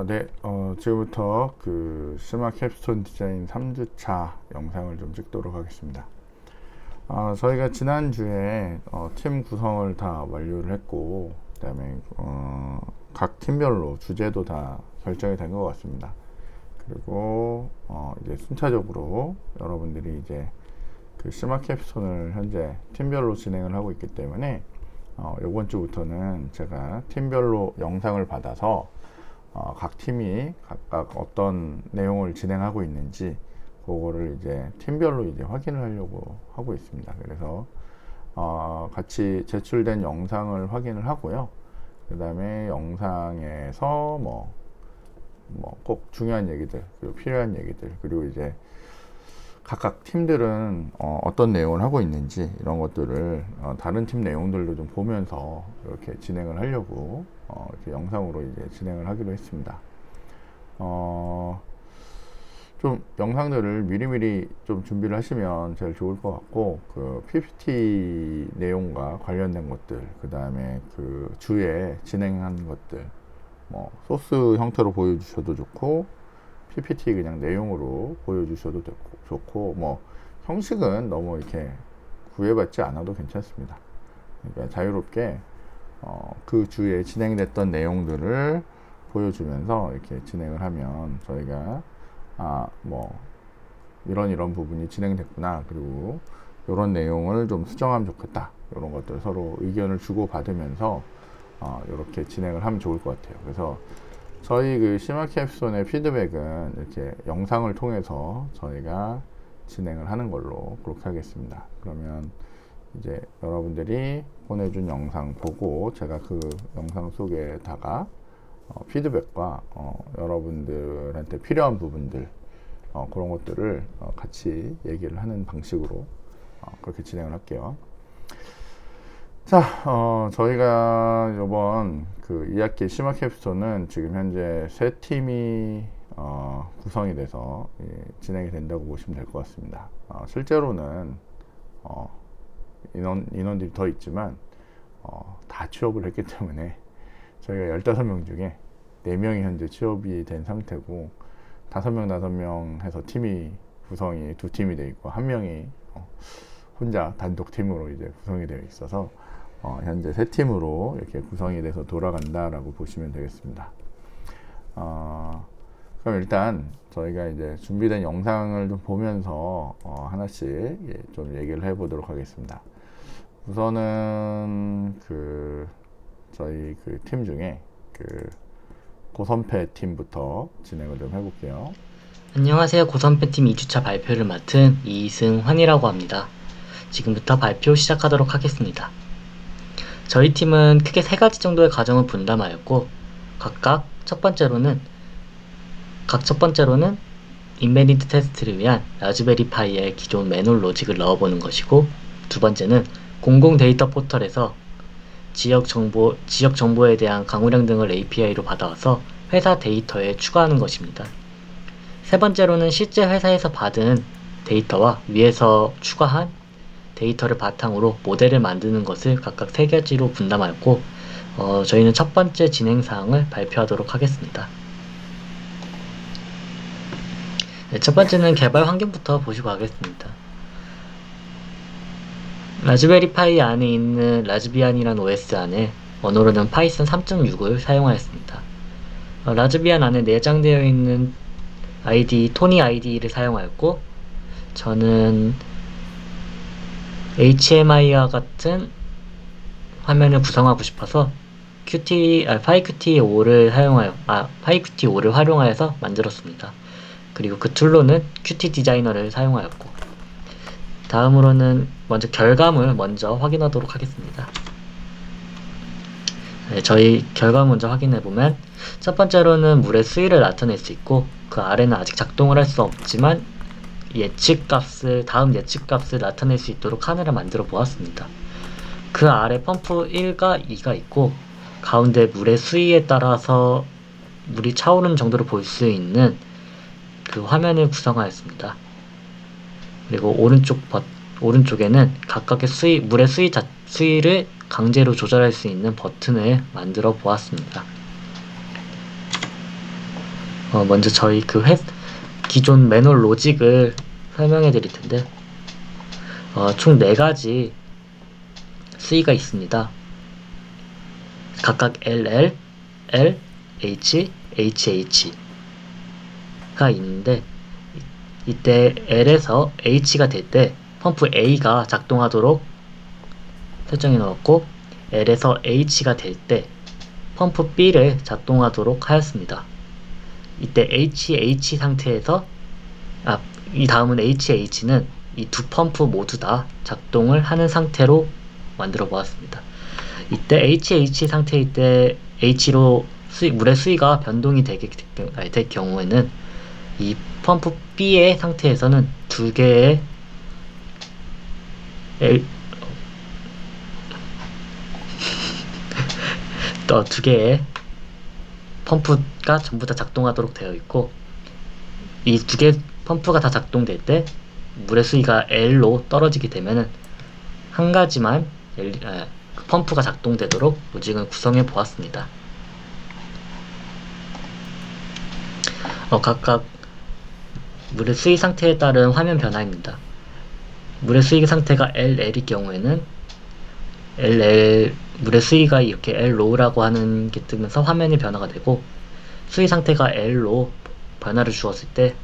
네. 지금부터 그 스마 캡스톤 디자인 3주차 영상을 좀 찍도록 하겠습니다. 저희가 지난주에 팀 구성을 다 완료를 했고, 그 다음에 각 팀별로 주제도 다 결정이 된 것 같습니다. 그리고 이제 순차적으로 여러분들이 이제 그 스마 캡스톤을 현재 팀별로 진행을 하고 있기 때문에 이번 주부터는 제가 팀별로 영상을 받아서 각 팀이 각각 어떤 내용을 진행하고 있는지 그거를 이제 팀별로 이제 확인을 하려고 하고 있습니다. 그래서 같이 제출된 영상을 확인을 하고요. 그 다음에 영상에서 뭐 꼭 중요한 얘기들, 그리고 필요한 얘기들, 그리고 이제 각각 팀들은 어떤 내용을 하고 있는지 이런 것들을 다른 팀 내용들도 좀 보면서 이렇게 진행을 하려고 이렇게 영상으로 이제 진행을 하기로 했습니다. 좀 영상들을 미리미리 좀 준비를 하시면 제일 좋을 것 같고, 그 PPT 내용과 관련된 것들, 그 다음에 그 주에 진행한 것들, 뭐 소스 형태로 보여주셔도 좋고, PPT 그냥 내용으로 보여주셔도 좋고, 뭐 형식은 너무 이렇게 구애받지 않아도 괜찮습니다. 그러니까 자유롭게 그 주에 진행됐던 내용들을 보여주면서 이렇게 진행을 하면 저희가 뭐 이런 부분이 진행됐구나, 그리고 이런 내용을 좀 수정하면 좋겠다, 이런 것들 서로 의견을 주고 받으면서 이렇게 진행을 하면 좋을 것 같아요. 그래서 저희 그 시마 캡스톤의 피드백은 이렇게 영상을 통해서 저희가 진행을 하는 걸로 그렇게 하겠습니다. 그러면 이제 여러분들이 보내준 영상 보고 제가 그 영상 속에다가 피드백과 여러분들한테 필요한 부분들, 그런 것들을 같이 얘기를 하는 방식으로 그렇게 진행을 할게요. 자, 저희가 이번 그 2학기 시마 캡스톤은 지금 현재 3팀이 구성이 돼서 진행이 된다고 보시면 될 것 같습니다. 실제로는 인원들이 더 있지만 다 취업을 했기 때문에 저희가 15명 중에 4명이 현재 취업이 된 상태고, 5명 해서 팀이 구성이 2팀이 되어 있고, 1명이 혼자 단독 팀으로 이제 구성이 되어 있어서 현재 3팀으로 이렇게 구성이 돼서 돌아간다라고 보시면 되겠습니다. 그럼 일단 저희가 이제 준비된 영상을 좀 보면서 하나씩 좀 얘기를 해보도록 하겠습니다. 우선은 그 저희 그 팀 중에 그 고선패 팀부터 진행을 좀 해볼게요. 안녕하세요. 고선패팀 2주차 발표를 맡은 이승환이라고 합니다. 지금부터 발표 시작하도록 하겠습니다. 저희 팀은 크게 3가지 정도의 과정을 분담하였고, 각각 첫 번째로는 인베디드 테스트를 위한 라즈베리 파이에 기존 매놀 로직을 넣어보는 것이고, 두 번째는 공공 데이터 포털에서 지역 정보에 대한 강우량 등을 API로 받아와서 회사 데이터에 추가하는 것입니다. 세 번째로는 실제 회사에서 받은 데이터와 위에서 추가한 데이터를 바탕으로 모델을 만드는 것을 각각 3가지로 분담하였고, 저희는 첫 번째 진행사항을 발표하도록 하겠습니다. 네, 첫 번째는 개발 환경부터 보시고 가겠습니다. 라즈베리 파이 안에 있는 라즈비안이라는 OS 안에 언어로는 파이썬 3.6을 사용하였습니다. 라즈비안 안에 내장되어 있는 토니 IDE를 사용하였고, 저는 HMI와 같은 화면을 구성하고 싶어서 PyQt5를 활용하여서 만들었습니다. 그리고 그 툴로는 Qt 디자이너를 사용하였고, 다음으로는 먼저 결과물 먼저 확인하도록 하겠습니다. 네, 저희 결과물 먼저 확인해보면, 첫 번째로는 물의 수위를 나타낼 수 있고, 그 아래는 아직 작동을 할 수 없지만 다음 예측값을 나타낼 수 있도록 하늘을 만들어 보았습니다. 그 아래 펌프 1과 2가 있고, 가운데 물의 수위에 따라서 물이 차오르는 정도를 볼 수 있는 그 화면을 구성하였습니다. 그리고 오른쪽에는 각각의 물의 수위를 강제로 조절할 수 있는 버튼을 만들어 보았습니다. 먼저 저희 기존 매뉴얼 로직을 설명해 드릴 텐데, 총 4가지 수위가 있습니다. 각각 LL, L, H, HH가 있는데, 이때 L에서 H가 될 때 펌프 A가 작동하도록 설정해 놓았고, L에서 H가 될 때 펌프 B를 작동하도록 하였습니다. 이때 HH 상태에서 이 다음은 HH는 이 두 펌프 모두 다 작동을 하는 상태로 만들어 보았습니다. 이때 HH 상태일 때 H로 물의 수위가 변동이 될 경우에는 이 펌프 B의 상태에서는 두 개의 펌프가 전부 다 작동하도록 되어 있고, 이 두 개 펌프가 다 작동될 때 물의 수위가 L로 떨어지게 되면은 한 가지만 펌프가 작동되도록 로직을 구성해 보았습니다. 각각 물의 수위 상태에 따른 화면 변화입니다. 물의 수위 상태가 LL일 경우에는 물의 수위가 이렇게 Lrow라고 하는 게 뜨면서 화면이 변화가 되고, 수위 상태가 L로 변화를 주었을 때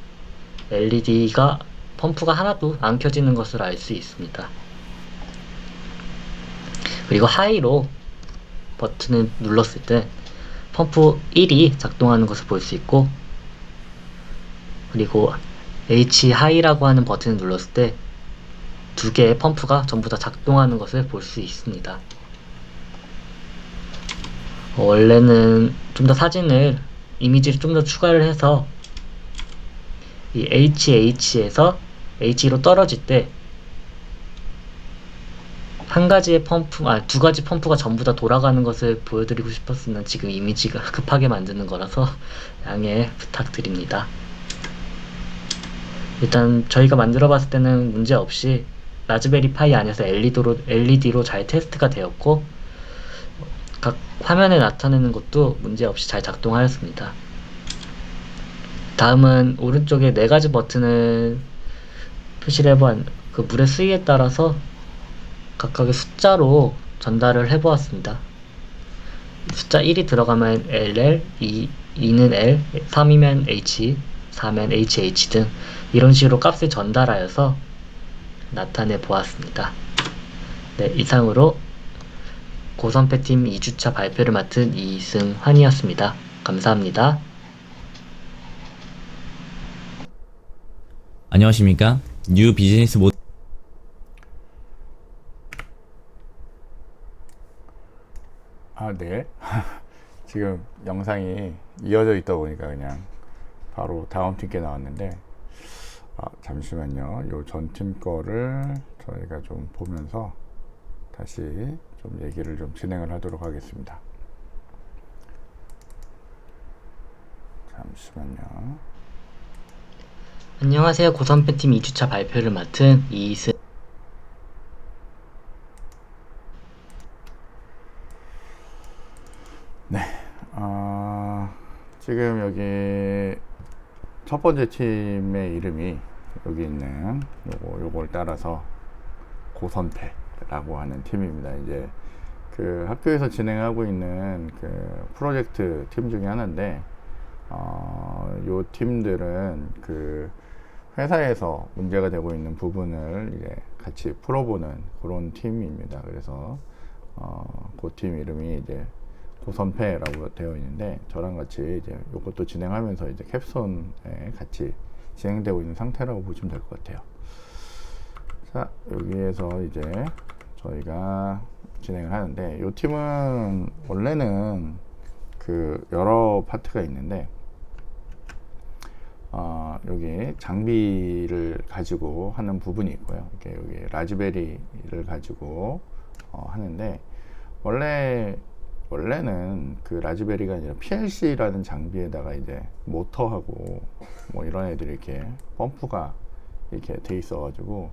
LED가 펌프가 하나도 안 켜지는 것을 알 수 있습니다. 그리고 하이로 버튼을 눌렀을 때 펌프 1이 작동하는 것을 볼 수 있고, 그리고 H 하이라고 하는 버튼을 눌렀을 때 두 개의 펌프가 전부 다 작동하는 것을 볼 수 있습니다. 원래는 좀 더 이미지를 좀 더 추가를 해서 이 HH에서 H로 떨어질 때 두 가지 펌프가 전부 다 돌아가는 것을 보여드리고 싶었으나 지금 이미지가 급하게 만드는 거라서 양해 부탁드립니다. 일단 저희가 만들어 봤을 때는 문제 없이 라즈베리 파이 안에서 LED로 잘 테스트가 되었고, 각 화면에 나타내는 것도 문제 없이 잘 작동하였습니다. 다음은 오른쪽에 4가지 버튼을 표시를 그 물의 수위에 따라서 각각의 숫자로 전달을 해보았습니다. 숫자 1이 들어가면 LL, 2는 L, 3이면 H, 4면 HH 등 이런 식으로 값을 전달하여서 나타내 보았습니다. 네, 이상으로 고선패팀 2주차 발표를 맡은 이승환이었습니다. 감사합니다. 안녕하십니까? 뉴 비즈니스 모델 네. 지금 영상이 이어져 있다 보니까 그냥 바로 다음 팀께 나왔는데, 잠시만요. 요 전 팀 거를 저희가 좀 보면서 다시 좀 얘기를 좀 진행을 하도록 하겠습니다. 잠시만요. 안녕하세요. 고선패팀 2주차 발표를 맡은 이승 지금 여기 첫 번째 팀의 이름이 여기 있는 요걸 따라서 고선패라고 하는 팀입니다. 이제 그 학교에서 진행하고 있는 그 프로젝트 팀 중에 하나인데, 요 팀들은 그 회사에서 문제가 되고 있는 부분을 이제 같이 풀어보는 그런 팀입니다. 그래서 그 팀 이름이 이제 고선패라고 되어 있는데, 저랑 같이 이제 이것도 진행하면서 이제 캡손에 같이 진행되고 있는 상태라고 보시면 될 것 같아요. 자, 여기에서 이제 저희가 진행을 하는데, 이 팀은 원래는 그 여러 파트가 있는데, 여기 장비를 가지고 하는 부분이 있고요. 이렇게 여기 라즈베리를 가지고 하는데, 원래는 그 라즈베리가 아니라 PLC라는 장비에다가 이제 모터하고 뭐 이런 애들이 이렇게 펌프가 이렇게 돼 있어 가지고,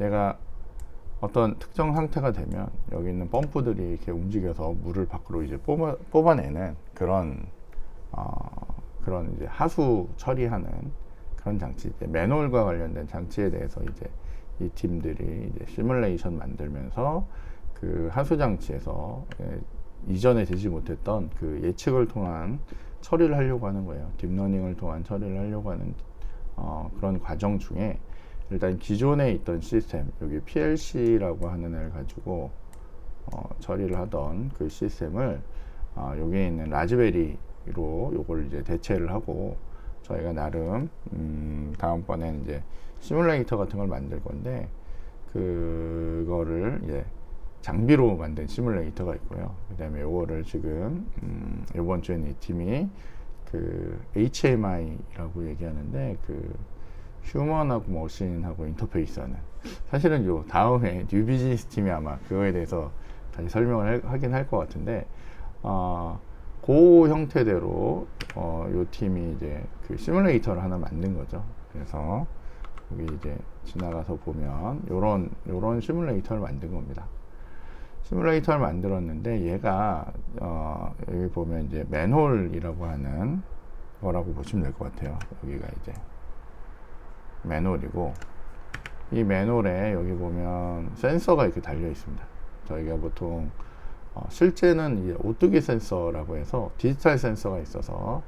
얘가 어떤 특정 상태가 되면 여기 있는 펌프들이 이렇게 움직여서 물을 밖으로 이제 뽑아내는 그런 그런 이제 하수 처리하는 그런 장치, 이제 맨홀과 관련된 장치에 대해서 이제 이 팀들이 이제 시뮬레이션 만들면서 그 하수 장치에서 이전에 되지 못했던 그 예측을 통한 처리를 하려고 하는 거예요. 딥러닝을 통한 처리를 하려고 하는 그런 과정 중에 일단 기존에 있던 시스템, 여기 PLC라고 하는 애를 가지고 처리를 하던 그 시스템을 여기에 있는 라즈베리로 요걸 이제 대체를 하고 저희가 나름 다음번에는 이제 시뮬레이터 같은 걸 만들 건데 그거를 이제 장비로 만든 시뮬레이터가 있고요. 그 다음에 요거를 지금 이번 주에는 이 팀이 그 HMI라고 얘기하는데 그 휴먼하고 머신하고 인터페이스하는, 사실은 요 다음에 뉴 비즈니스 팀이 아마 그거에 대해서 다시 설명을 하긴 할 것 같은데 그 형태대로 요 팀이 이제 그 시뮬레이터를 하나 만든 거죠. 그래서 여기 이제 지나가서 보면 요런 시뮬레이터를 만든 겁니다. 시뮬레이터를 만들었는데 얘가 여기 보면 이제 맨홀이라고 하는 거라고 보시면 될 것 같아요. 여기가 이제 맨홀이고, 이 맨홀에 여기 보면 센서가 이렇게 달려 있습니다. 저희가 보통 실제는 이제 오뚜기 센서라고 해서 디지털 센서가 있어서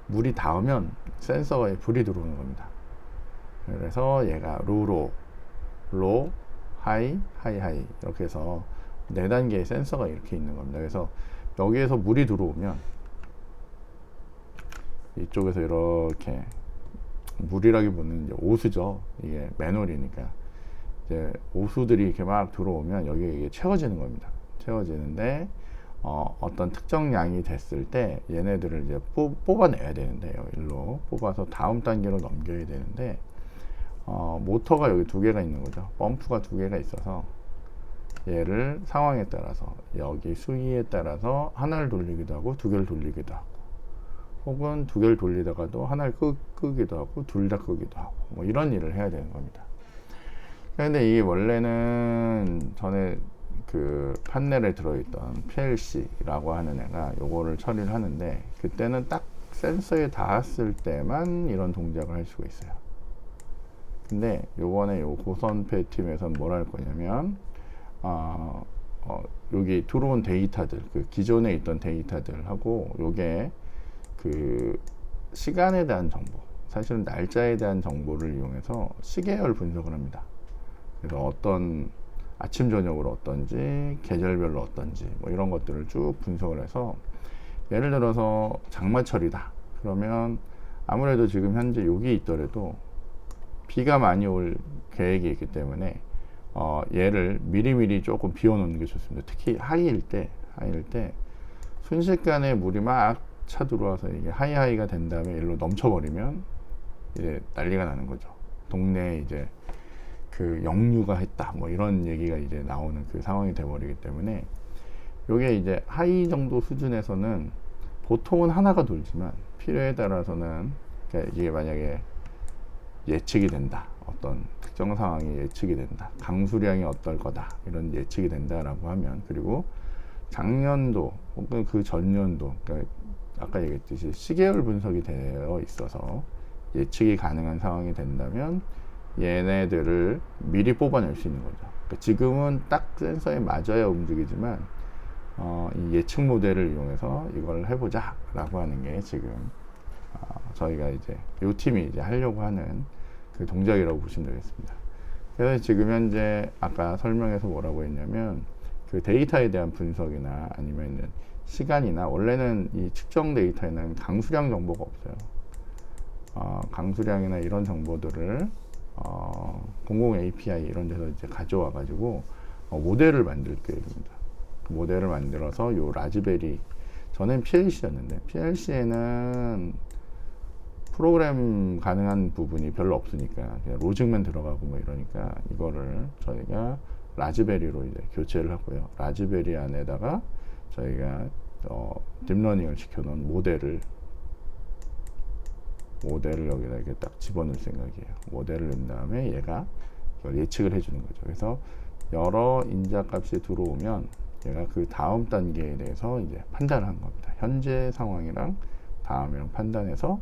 물이 닿으면 센서에 불이 들어오는 겁니다. 그래서 얘가 로, 하이 이렇게 해서 4단계의 센서가 이렇게 있는 겁니다. 그래서 여기에서 물이 들어오면 이쪽에서 이렇게, 물이라기보다는 이제 오수죠. 이게 맨홀이니까 이제 오수들이 이렇게 막 들어오면 여기에 이게 채워지는 겁니다. 채워지는데 어떤 특정 양이 됐을 때 얘네들을 이제 뽑아내야 되는데요. 일로 뽑아서 다음 단계로 넘겨야 되는데 모터가 여기 2개가 있는 거죠. 펌프가 2개가 있어서 얘를 상황에 따라서 여기 수위에 따라서 하나를 돌리기도 하고 2개를 돌리기도 하고, 혹은 2개를 돌리다가도 하나를 끄기도 하고 둘 다 끄기도 하고, 뭐 이런 일을 해야 되는 겁니다. 그런데 이 원래는 전에 그 판넬에 들어있던 PLC라고 하는 애가 요거를 처리를 하는데, 그때는 딱 센서에 닿았을 때만 이런 동작을 할 수가 있어요. 근데 요번에 요 고선패 팀에서는 뭘 할 거냐면 여기 들어온 데이터들, 그 기존에 있던 데이터들하고 요게 그 시간에 대한 정보, 사실은 날짜에 대한 정보를 이용해서 시계열 분석을 합니다. 그래서 어떤 아침 저녁으로 어떤지, 계절별로 어떤지, 뭐 이런 것들을 쭉 분석을 해서, 예를 들어서 장마철이다 그러면 아무래도 지금 현재 여기 있더라도 비가 많이 올 계획이 있기 때문에 얘를 미리미리 조금 비워놓는 게 좋습니다. 특히 하이일 때 순식간에 물이 막 차 들어와서 이게 하이가 된 다음에 일로 넘쳐버리면 이제 난리가 나는 거죠. 동네에 이제 그 역류가 했다, 뭐 이런 얘기가 이제 나오는 그 상황이 돼버리기 때문에, 요게 이제 하이 정도 수준에서는 보통은 하나가 돌지만 필요에 따라서는, 그러니까 이게 만약에 예측이 된다, 어떤 특정 상황이 예측이 된다, 강수량이 어떨 거다, 이런 예측이 된다라고 하면, 그리고 작년도 혹은 그 전년도, 그러니까 아까 얘기했듯이 시계열 분석이 되어 있어서 예측이 가능한 상황이 된다면 얘네들을 미리 뽑아낼 수 있는 거죠. 그러니까 지금은 딱 센서에 맞아야 움직이지만 이 예측 모델을 이용해서 이걸 해보자 라고 하는 게 지금 저희가 이제 이 팀이 이제 하려고 하는 그 동작이라고 보시면 되겠습니다. 그래서 지금 현재 아까 설명에서 뭐라고 했냐면, 그 데이터에 대한 분석이나 아니면 시간이나, 원래는 이 측정 데이터에는 강수량 정보가 없어요. 강수량이나 이런 정보들을 공공 API 이런 데서 이제 가져와 가지고 모델을 만들 계획입니다. 그 모델을 만들어서 요 라즈베리, 전엔 PLC였는데 PLC에는 프로그램 가능한 부분이 별로 없으니까 그냥 로직만 들어가고 뭐 이러니까, 이거를 저희가 라즈베리로 이제 교체를 하고요. 라즈베리 안에다가 저희가 딥러닝을 시켜놓은 모델을 여기다 이렇게 딱 집어넣을 생각이에요. 모델을 넣은 다음에 얘가 이걸 예측을 해주는 거죠. 그래서 여러 인자값이 들어오면 얘가 그 다음 단계에 대해서 이제 판단을 하는 겁니다. 현재 상황이랑 다음이랑 판단해서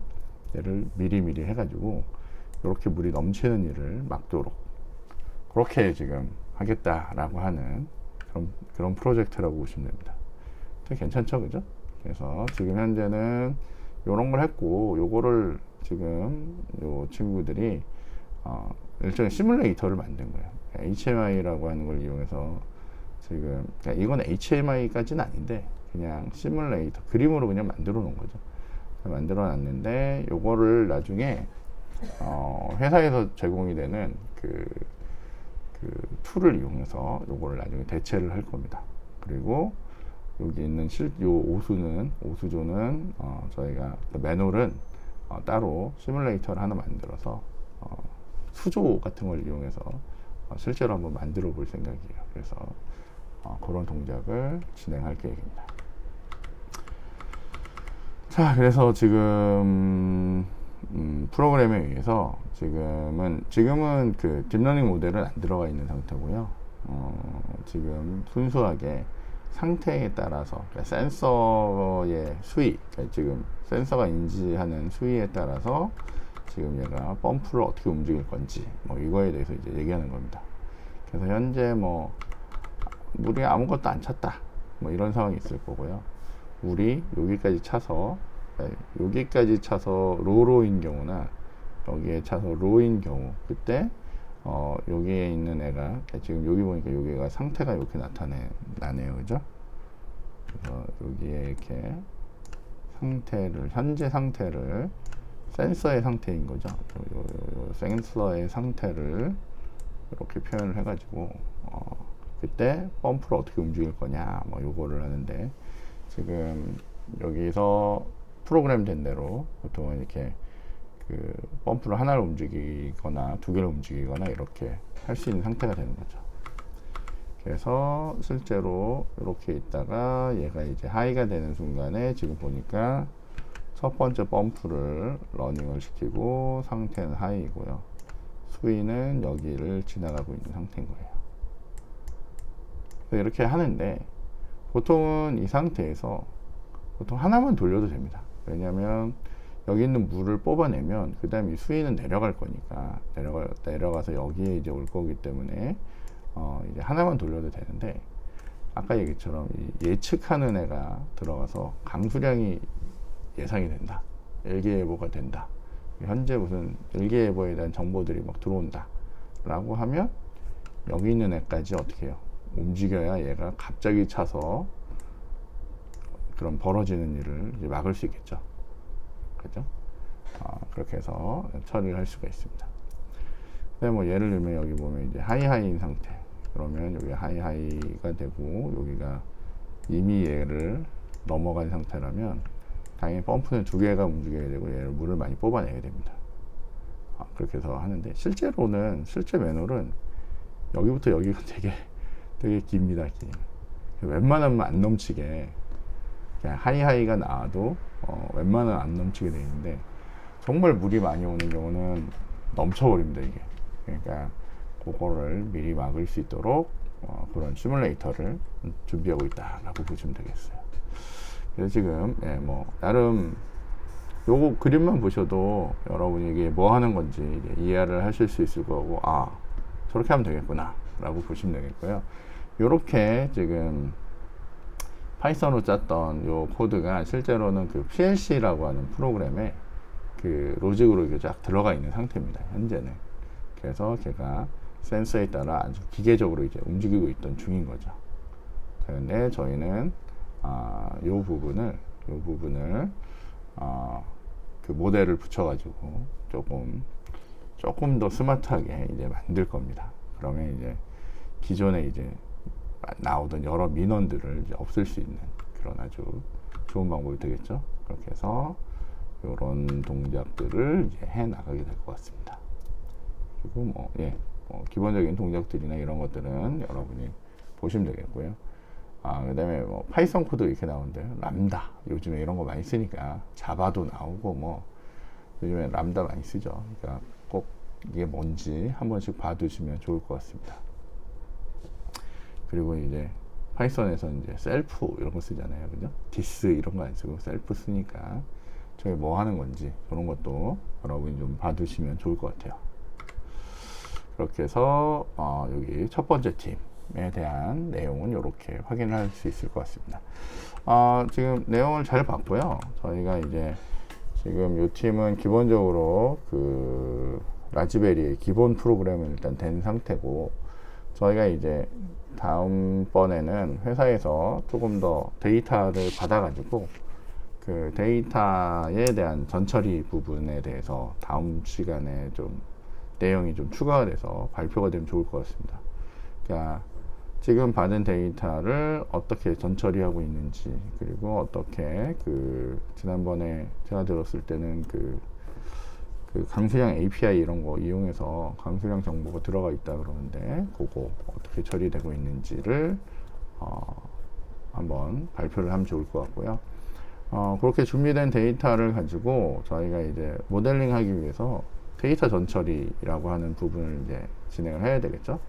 얘를 미리미리 해가지고 이렇게 물이 넘치는 일을 막도록 그렇게 지금 하겠다라고 하는 그런 프로젝트라고 보시면 됩니다. 되게 괜찮죠, 그죠? 그래서 지금 현재는 이런 걸 했고, 요거를 지금 요 친구들이 일종의 시뮬레이터를 만든 거예요. HMI라고 하는 걸 이용해서 지금, 그러니까 이건 HMI까지는 아닌데 그냥 시뮬레이터 그림으로 그냥 만들어 놓은 거죠. 만들어 놨는데 요거를 나중에 회사에서 제공이 되는 그 툴을 이용해서 요거를 나중에 대체를 할 겁니다. 그리고 여기 있는 요 오수조는 저희가 매놀은 따로 시뮬레이터를 하나 만들어서 수조 같은 걸 이용해서 실제로 한번 만들어 볼 생각이에요. 그래서 그런 동작을 진행할 계획입니다. 자, 그래서 지금 프로그램에 의해서 지금은 그 딥러닝 모델은 안 들어가 있는 상태고요. 지금 순수하게 상태에 따라서, 그러니까 센서의 수위, 그러니까 지금 센서가 인지하는 수위에 따라서 지금 얘가 펌프를 어떻게 움직일 건지 뭐 이거에 대해서 이제 얘기하는 겁니다. 그래서 현재 뭐 물이 아무것도 안 찼다 뭐 이런 상황이 있을 거고요. 물이 여기까지 차서 로로인 경우나 여기에 차서 로인 경우, 그때 여기에 있는 애가 지금 여기 보니까 여기가 상태가 이렇게 나네요, 그죠? 그래서 여기에 이렇게 현재 상태를 센서의 상태인 거죠. 요 센서의 상태를 이렇게 표현을 해가지고 그때 펌프를 어떻게 움직일 거냐 뭐 요거를 하는데, 지금 여기서 프로그램 된 대로 보통은 이렇게 그 펌프를 하나를 움직이거나 두 개를 움직이거나 이렇게 할 수 있는 상태가 되는 거죠. 그래서 실제로 이렇게 있다가 얘가 이제 하이가 되는 순간에 지금 보니까 첫 번째 펌프를 러닝을 시키고 상태는 하이이고요. 수위는 여기를 지나가고 있는 상태인 거예요. 이렇게 하는데 보통은 이 상태에서 보통 하나만 돌려도 됩니다. 왜냐하면 여기 있는 물을 뽑아내면 그 다음에 이 수위는 내려갈 거니까 내려가서 여기에 이제 올 거기 때문에 이제 하나만 돌려도 되는데, 아까 얘기처럼 예측하는 애가 들어가서 강수량이 예상이 된다, 일기예보가 된다, 현재 무슨 일기예보에 대한 정보들이 막 들어온다 라고 하면 여기 있는 애까지 어떻게 해요? 움직여야 얘가 갑자기 차서 그런 벌어지는 일을 이제 막을 수 있겠죠. 그죠? 그렇게 해서 처리를 할 수가 있습니다. 근데 뭐 예를 들면 여기 보면 이제 하이하이인 상태, 그러면 여기 하이하이가 되고 여기가 이미 얘를 넘어간 상태라면 당연히 펌프는 두 개가 움직여야 되고 얘를 물을 많이 뽑아내야 됩니다. 그렇게 해서 하는데, 실제 매놀은 여기부터 여기가 되게 깁니다. 웬만하면 안 넘치게 그냥 하이하이가 나와도 웬만하면 안 넘치게 되어 있는데, 정말 물이 많이 오는 경우는 넘쳐버립니다, 이게. 그러니까 그거를 미리 막을 수 있도록 그런 시뮬레이터를 준비하고 있다라고 보시면 되겠어요. 그래서 지금 뭐 나름 요거 그림만 보셔도 여러분이 이게 뭐 하는 건지 이해를 하실 수 있을 거고, 저렇게 하면 되겠구나 라고 보시면 되겠고요. 요렇게 지금 파이썬으로 짰던 요 코드가 실제로는 그 PLC라고 하는 프로그램에 그 로직으로 이게 쫙 들어가 있는 상태입니다, 현재는. 그래서 걔가 센서에 따라 아주 기계적으로 이제 움직이고 있던 중인 거죠. 그런데 저희는 요 부분을 그 모델을 붙여가지고 조금 더 스마트하게 이제 만들 겁니다. 그러면 이제 기존에 이제 나오던 여러 민원들을 이제 없앨 수 있는 그런 아주 좋은 방법이 되겠죠. 그렇게 해서 이런 동작들을 이제 해 나가게 될 것 같습니다. 그리고 기본적인 동작들이나 이런 것들은 여러분이 보시면 되겠고요. 그 다음에 뭐 파이썬 코드 이렇게 나오는데요. 람다, 요즘에 이런 거 많이 쓰니까 자바도 나오고 뭐 요즘에 람다 많이 쓰죠. 그러니까 꼭 이게 뭔지 한 번씩 봐두시면 좋을 것 같습니다. 그리고 이제 파이썬에서 이제 셀프 이런 거 쓰잖아요, 그죠? 디스 이런 거 안 쓰고 셀프 쓰니까 저게 뭐 하는 건지 그런 것도 여러분이 좀 봐두시면 좋을 것 같아요. 그렇게 해서 여기 첫 번째 팀에 대한 내용은 이렇게 확인할 수 있을 것 같습니다. 지금 내용을 잘 봤고요. 저희가 이제 지금 이 팀은 기본적으로 그 라즈베리의 기본 프로그램은 일단 된 상태고, 저희가 이제 다음번에는 회사에서 조금 더 데이터를 받아가지고 그 데이터에 대한 전처리 부분에 대해서 다음 시간에 좀 내용이 좀 추가가 돼서 발표가 되면 좋을 것 같습니다. 그러니까 지금 받은 데이터를 어떻게 전처리하고 있는지, 그리고 어떻게 그 지난번에 제가 들었을 때는 그 강수량 API 이런 거 이용해서 강수량 정보가 들어가 있다 그러는데, 그거 어떻게 처리되고 있는지를 한번 발표를 하면 좋을 것 같고요. 그렇게 준비된 데이터를 가지고 저희가 이제 모델링 하기 위해서 데이터 전처리라고 하는 부분을 이제 진행을 해야 되겠죠.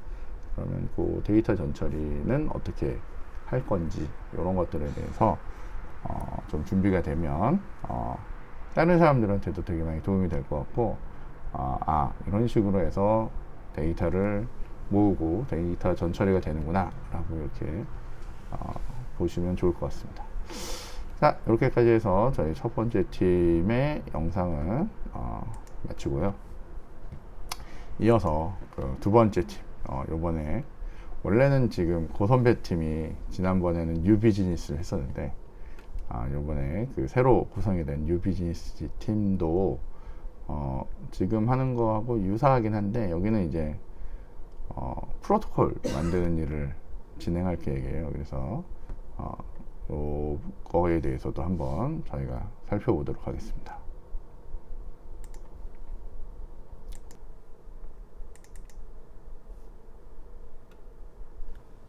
그러면 그 데이터 전처리는 어떻게 할 건지 이런 것들에 대해서 좀 준비가 되면 다른 사람들한테도 되게 많이 도움이 될 것 같고, 이런 식으로 해서 데이터를 모으고 데이터 전처리가 되는구나 라고 이렇게 보시면 좋을 것 같습니다. 자, 이렇게까지 해서 저희 첫 번째 팀의 영상은 마치고요. 이어서 그 두 번째 팀, 요번에 원래는 지금 고선배 팀이 지난번에는 뉴 비즈니스를 했었는데, 요번에 그 새로 구성이 된 뉴 비즈니스 팀도 지금 하는 거하고 유사하긴 한데, 여기는 이제 프로토콜 만드는 일을 진행할 계획이에요. 그래서 요거에 대해서도 한번 저희가 살펴보도록 하겠습니다.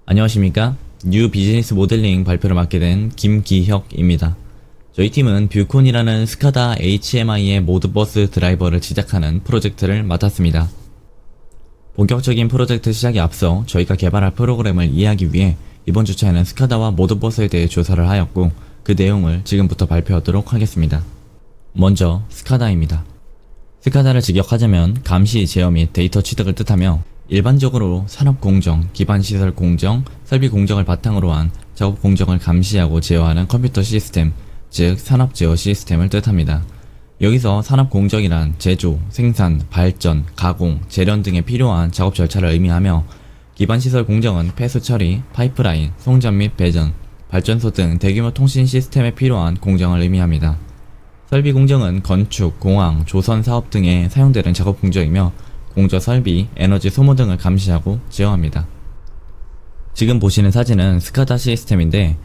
안녕하십니까. 뉴 비즈니스 모델링 발표를 맡게 된 김기혁입니다. 저희 팀은 뷰콘이라는 스카다 HMI의 모드버스 드라이버를 제작하는 프로젝트를 맡았습니다. 본격적인 프로젝트 시작에 앞서 저희가 개발할 프로그램을 이해하기 위해 이번 주차에는 스카다와 모드버스에 대해 조사를 하였고, 그 내용을 지금부터 발표하도록 하겠습니다. 먼저 스카다입니다. 스카다를 직역하자면 감시, 제어 및 데이터 취득을 뜻하며, 일반적으로 산업 공정, 기반 시설 공정, 설비 공정을 바탕으로 한 작업 공정을 감시하고 제어하는 컴퓨터 시스템, 즉 산업 제어 시스템을 뜻합니다. 여기서 산업 공정이란 제조, 생산, 발전, 가공, 재련 등에 필요한 작업 절차를 의미하며, 기반 시설 공정은 폐수 처리, 파이프라인, 송전 및 배전, 발전소 등 대규모 통신 시스템에 필요한 공정을 의미합니다. 설비 공정은 건축, 공항, 조선 사업 등에 사용되는 작업 공정이며, 공조 설비, 에너지 소모 등을 감시하고 제어합니다. 지금 보시는 사진은 스카다 시스템인데,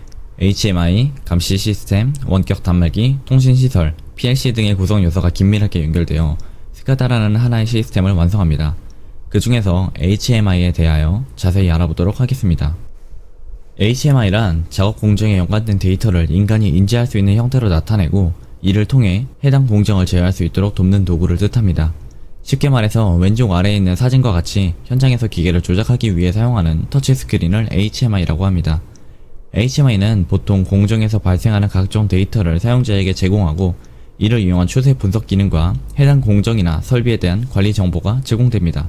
HMI, 감시 시스템, 원격 단말기, 통신 시설, PLC 등의 구성 요소가 긴밀하게 연결되어 스카다라는 하나의 시스템을 완성합니다. 그 중에서 HMI에 대하여 자세히 알아보도록 하겠습니다. HMI란 작업 공정에 연관된 데이터를 인간이 인지할 수 있는 형태로 나타내고, 이를 통해 해당 공정을 제어할 수 있도록 돕는 도구를 뜻합니다. 쉽게 말해서 왼쪽 아래에 있는 사진과 같이 현장에서 기계를 조작하기 위해 사용하는 터치 스크린을 HMI라고 합니다. HMI는 보통 공정에서 발생하는 각종 데이터를 사용자에게 제공하고, 이를 이용한 추세 분석 기능과 해당 공정이나 설비에 대한 관리 정보가 제공됩니다.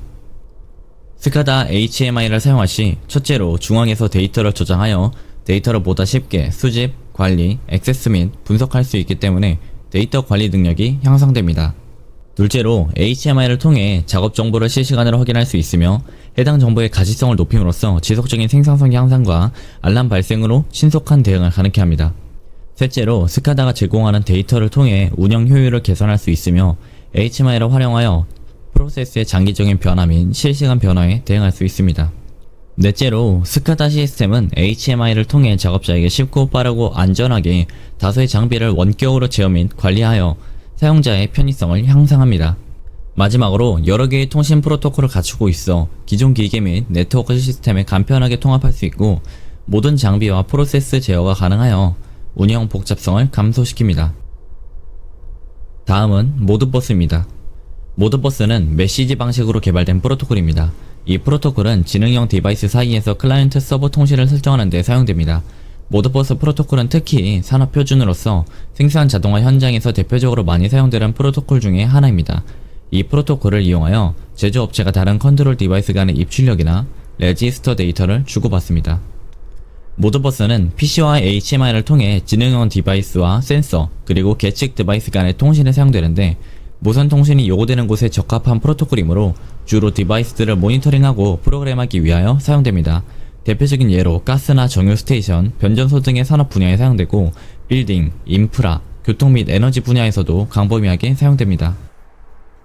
스카다 HMI를 사용할 시 첫째로 중앙에서 데이터를 저장하여 데이터를 보다 쉽게 수집, 관리, 액세스 및 분석할 수 있기 때문에 데이터 관리 능력이 향상됩니다. 둘째로 HMI를 통해 작업 정보를 실시간으로 확인할 수 있으며, 해당 정보의 가시성을 높임으로써 지속적인 생산성 향상과 알람 발생으로 신속한 대응을 가능케 합니다. 셋째로 스카다가 제공하는 데이터를 통해 운영 효율을 개선할 수 있으며, HMI를 활용하여 프로세스의 장기적인 변화 및 실시간 변화에 대응할 수 있습니다. 넷째로 스카다 시스템은 HMI를 통해 작업자에게 쉽고 빠르고 안전하게 다수의 장비를 원격으로 제어 및 관리하여 사용자의 편의성을 향상합니다. 마지막으로 여러 개의 통신 프로토콜을 갖추고 있어 기존 기계 및 네트워크 시스템에 간편하게 통합할 수 있고, 모든 장비와 프로세스 제어가 가능하여 운영 복잡성을 감소시킵니다. 다음은 모드버스입니다. 모드버스는 메시지 방식으로 개발된 프로토콜입니다. 이 프로토콜은 지능형 디바이스 사이에서 클라이언트 서버 통신을 설정하는 데 사용됩니다. 모드버스 프로토콜은 특히 산업 표준으로서 생산 자동화 현장에서 대표적으로 많이 사용되는 프로토콜 중에 하나입니다. 이 프로토콜을 이용하여 제조업체가 다른 컨트롤 디바이스 간의 입출력이나 레지스터 데이터를 주고받습니다. 모드버스는 PC와 HMI를 통해 지능형 디바이스와 센서, 그리고 계측 디바이스 간의 통신에 사용되는데, 무선 통신이 요구되는 곳에 적합한 프로토콜이므로 주로 디바이스들을 모니터링하고 프로그램하기 위하여 사용됩니다. 대표적인 예로 가스나 정유 스테이션, 변전소 등의 산업 분야에 사용되고, 빌딩, 인프라, 교통 및 에너지 분야에서도 광범위하게 사용됩니다.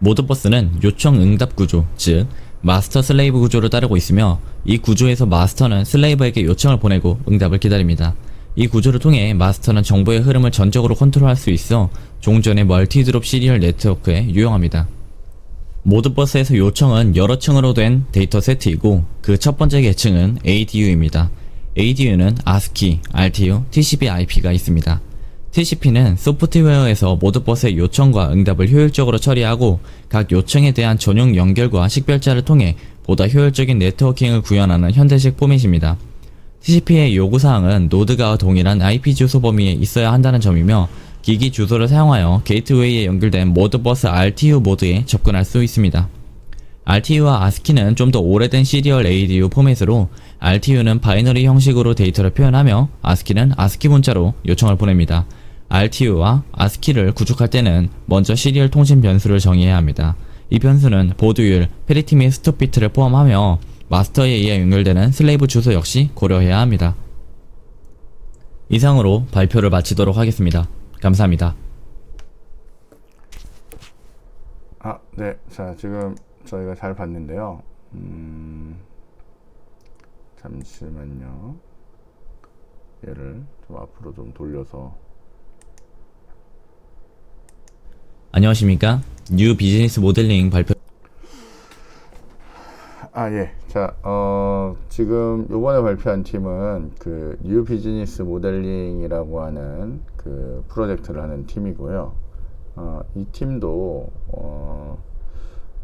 모드버스는 요청 응답 구조, 즉 마스터 슬레이브 구조를 따르고 있으며, 이 구조에서 마스터는 슬레이브에게 요청을 보내고 응답을 기다립니다. 이 구조를 통해 마스터는 정보의 흐름을 전적으로 컨트롤할 수 있어 종전의 멀티드롭 시리얼 네트워크에 유용합니다. 모드버스에서 요청은 여러 층으로 된 데이터 세트이고, 그 첫 번째 계층은 ADU입니다. ADU는 ASCII, RTU, TCP/IP가 있습니다. TCP는 소프트웨어에서 모드버스의 요청과 응답을 효율적으로 처리하고, 각 요청에 대한 전용 연결과 식별자를 통해 보다 효율적인 네트워킹을 구현하는 현대식 포맷입니다. TCP의 요구사항은 노드가 동일한 IP 주소 범위에 있어야 한다는 점이며, 기기 주소를 사용하여 게이트웨이에 연결된 모드버스 RTU 모드에 접근할 수 있습니다. RTU와 ASCII는 좀 더 오래된 시리얼 ADU 포맷으로, RTU는 바이너리 형식으로 데이터를 표현하며 ASCII는 ASCII 문자로 요청을 보냅니다. RTU와 ASCII를 구축할 때는 먼저 시리얼 통신 변수를 정의해야 합니다. 이 변수는 보드율, 페리티 및 스톱 비트를 포함하며 마스터에 의해 연결되는 슬레이브 주소 역시 고려해야 합니다. 이상으로 발표를 마치도록 하겠습니다. 감사합니다. 네. 자, 지금 저희가 잘 봤는데요. 잠시만요. 얘를 좀 앞으로 좀 돌려서. 안녕하십니까? 뉴 비즈니스 모델링 발표. 예. 자, 지금 요번에 발표한 팀은 그 뉴 비즈니스 모델링이라고 하는 그 프로젝트를 하는 팀이고요. 이 팀도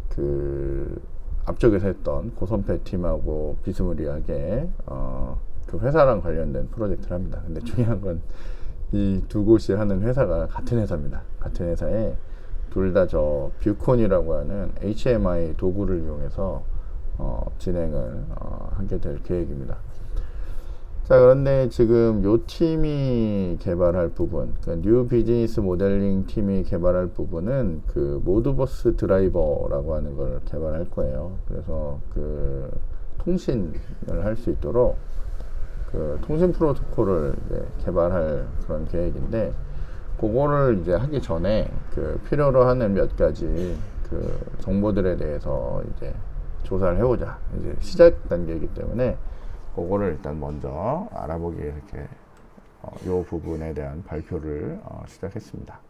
그 앞쪽에서 했던 고선패 팀하고 비스무리하게 그 회사랑 관련된 프로젝트를 합니다. 근데 중요한 건 이 두 곳이 하는 회사가 같은 회사입니다. 같은 회사에 둘 다 저 뷰콘이라고 하는 HMI 도구를 이용해서 진행을 하게 될 계획입니다. 자, 그런데 지금 요 팀이 개발할 부분, 그러니까 뉴 비즈니스 모델링 팀이 개발할 부분은 그 모드버스 드라이버라고 하는 걸 개발할 거예요. 그래서 그 통신을 할 수 있도록 그 통신 프로토콜을 이제 개발할 그런 계획인데, 그거를 이제 하기 전에 그 필요로 하는 몇 가지 그 정보들에 대해서 이제 조사를 해보자. 이제 시작 단계이기 때문에 그거를 일단 먼저 알아보기 위해서 이렇게 요 부분에 대한 발표를 시작했습니다.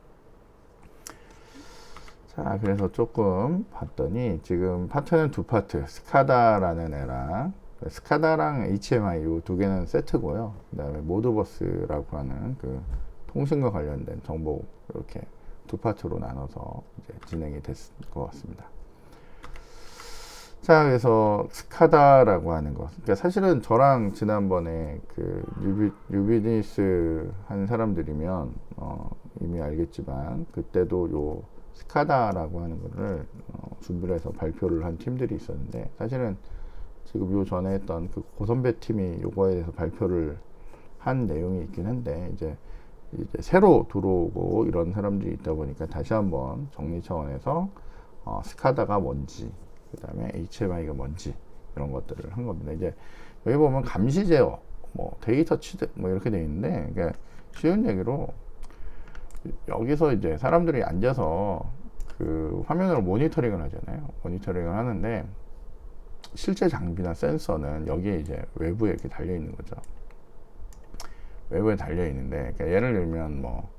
자, 그래서 조금 봤더니 지금 파트는 두 파트, 스카다라는 애랑 스카다랑 HMI 요 두 개는 세트고요. 그 다음에 모드버스라고 하는 그 통신과 관련된 정보, 이렇게 두 파트로 나눠서 이제 진행이 됐을 것 같습니다. 자, 그래서 스카다라고 하는 것. 그러니까 사실은 저랑 지난번에 그 뉴비즈니스 한 사람들이면 이미 알겠지만, 그때도 요 스카다라고 하는 거를 준비를 해서 발표를 한 팀들이 있었는데, 사실은 지금 요 전에 했던 그 고선배 팀이 요거에 대해서 발표를 한 내용이 있긴 한데, 이제 새로 들어오고 이런 사람들이 있다 보니까 다시 한번 정리 차원에서 스카다가 뭔지, 그 다음에 HMI가 뭔지, 이런 것들을 한 겁니다. 이제 여기 보면 감시 제어, 뭐 데이터 취득, 뭐 이렇게 되어 있는데, 그러니까 쉬운 얘기로 여기서 이제 사람들이 앉아서 그 화면으로 모니터링을 하잖아요. 모니터링을 하는데, 실제 장비나 센서는 여기에 이제 외부에 이렇게 달려 있는 거죠. 외부에 달려 있는데, 그러니까 예를 들면 뭐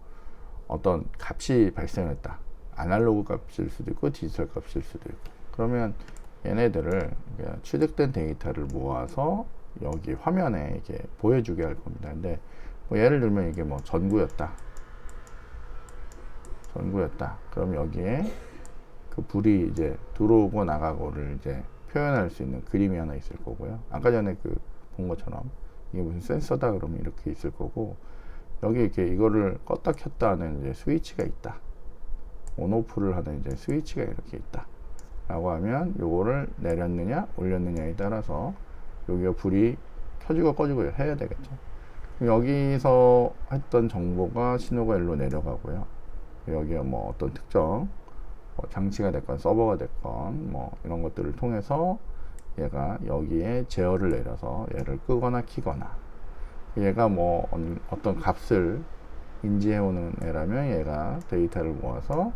어떤 값이 발생했다. 아날로그 값일 수도 있고 디지털 값일 수도 있고. 그러면 얘네들을 취득된 데이터를 모아서 여기 화면에 이렇게 보여주게 할 겁니다. 근데 뭐 예를 들면 이게 뭐 전구였다. 그럼 여기에 그 불이 이제 들어오고 나가고를 이제 표현할 수 있는 그림이 하나 있을 거고요. 아까 전에 그 본 것처럼 이게 무슨 센서다 그러면 이렇게 있을 거고, 여기 이렇게 이거를 껐다 켰다 하는 이제 스위치가 있다. 온오프를 하는 이제 스위치가 이렇게 있다. 라고 하면 요거를 내렸느냐 올렸느냐에 따라서 여기가 불이 켜지고 꺼지고 해야 되겠죠. 여기서 했던 정보가 신호가 일로 내려가고요. 여기가 뭐 어떤 특정 장치가 됐건 서버가 됐건 뭐 이런 것들을 통해서 얘가 여기에 제어를 내려서 얘를 끄거나 키거나, 얘가 뭐 어떤 값을 인지해 오는 애라면 얘가 데이터를 모아서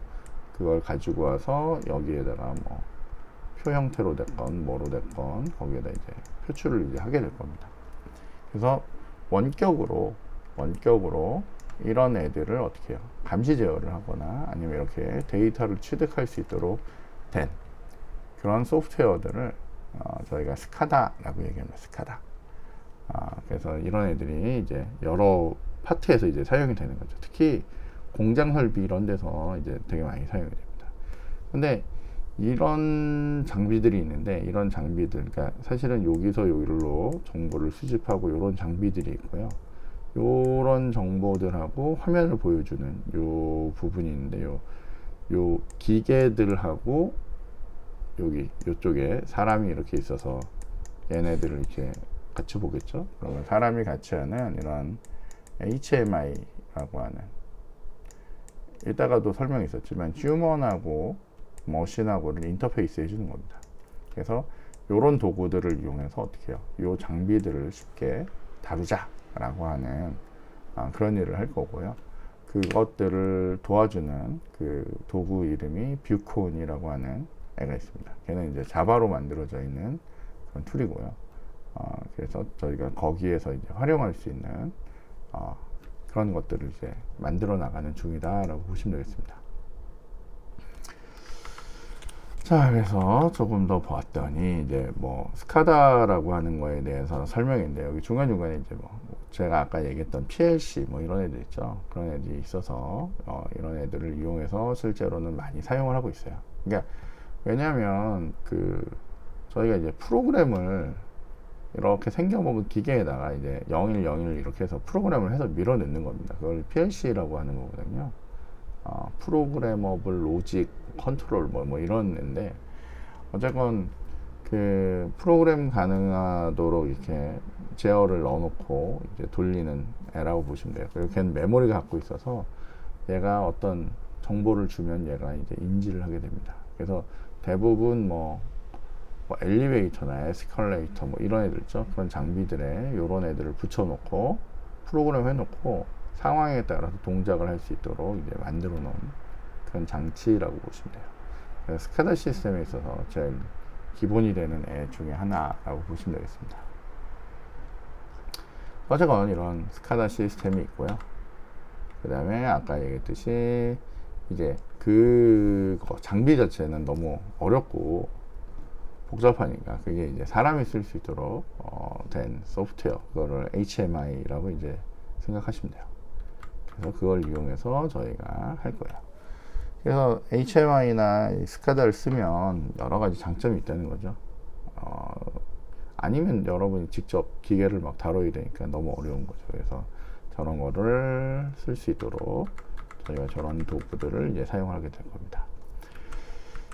그걸 가지고 와서 여기에다가 뭐 표 형태로 됐건 뭐로 됐건 거기에다 이제 표출을 이제 하게 될 겁니다. 그래서 원격으로 이런 애들을 어떻게 해요? 감시 제어를 하거나 아니면 이렇게 데이터를 취득할 수 있도록 된 그런 소프트웨어들을 저희가 스카다라고 얘기합니다. 스카다. 그래서 이런 애들이 이제 여러 파트에서 이제 사용이 되는 거죠. 특히 공장 설비 이런 데서 이제 되게 많이 사용이 됩니다. 근데 이런 장비들이 있는데, 이런 장비들, 그러니까 사실은 여기서 여기로 정보를 수집하고 이런 장비들이 있고요. 요런 정보들하고 화면을 보여주는 요 부분이 있는데, 요 기계들하고 여기 요쪽에 사람이 이렇게 있어서 얘네들을 이렇게 같이 보겠죠. 그러면 사람이 같이 하는 이런 HMI라고 하는, 이따가도 설명이 있었지만 휴먼하고 머신하고를 인터페이스 해주는 겁니다. 그래서 이런 도구들을 이용해서 어떻게 해요? 이 장비들을 쉽게 다루자라고 하는 그런 일을 할 거고요. 그것들을 도와주는 그 도구 이름이 뷰콘이라고 하는 애가 있습니다. 걔는 이제 자바로 만들어져 있는 그런 툴이고요. 그래서 저희가 거기에서 이제 활용할 수 있는 그런 것들을 이제 만들어 나가는 중이다라고 보시면 되겠습니다. 자, 그래서 조금 더 보았더니 이제 뭐 스카다라고 하는 거에 대해서 설명인데, 여기 중간중간에 이제 뭐 제가 아까 얘기했던 PLC 뭐 이런 애들 있죠. 그런 애들이 있어서 이런 애들을 이용해서 실제로는 많이 사용을 하고 있어요. 그러니까 왜냐하면 저희가 이제 프로그램을 이렇게 생겨먹은 기계에다가 이제 0101 이렇게 해서 프로그램을 해서 밀어넣는 겁니다. 그걸 PLC라고 하는 거거든요. 프로그래머블 로직 컨트롤 뭐 이런 애인데, 어쨌건 그 프로그램 가능하도록 이렇게 제어를 넣어놓고 이제 돌리는 애라고 보시면 돼요. 그리고 걔는 메모리가 갖고 있어서 얘가 어떤 정보를 주면 얘가 이제 인지를 하게 됩니다. 그래서 대부분 뭐 엘리베이터나 에스컬레이터 뭐 이런 애들 있죠. 그런 장비들에 요런 애들을 붙여놓고 프로그램 해놓고 상황에 따라서 동작을 할 수 있도록 이제 만들어 놓은 그런 장치라고 보시면 돼요. 그래서 스카다 시스템에 있어서 제일 기본이 되는 애 중에 하나라고 보시면 되겠습니다. 어쨌건 이런 스카다 시스템이 있고요. 그 다음에 아까 얘기했듯이 이제 그 장비 자체는 너무 어렵고 복잡하니까 그게 이제 사람이 쓸 수 있도록 된 소프트웨어, 그거를 HMI라고 이제 생각하시면 돼요. 그래서 그걸 이용해서 저희가 할 거예요. 그래서 HMI나 스카다를 쓰면 여러 가지 장점이 있다는 거죠. 아니면 여러분이 직접 기계를 막 다뤄야 되니까 너무 어려운 거죠. 그래서 저런 거를 쓸 수 있도록 저희가 저런 도구들을 이제 사용하게 될 겁니다.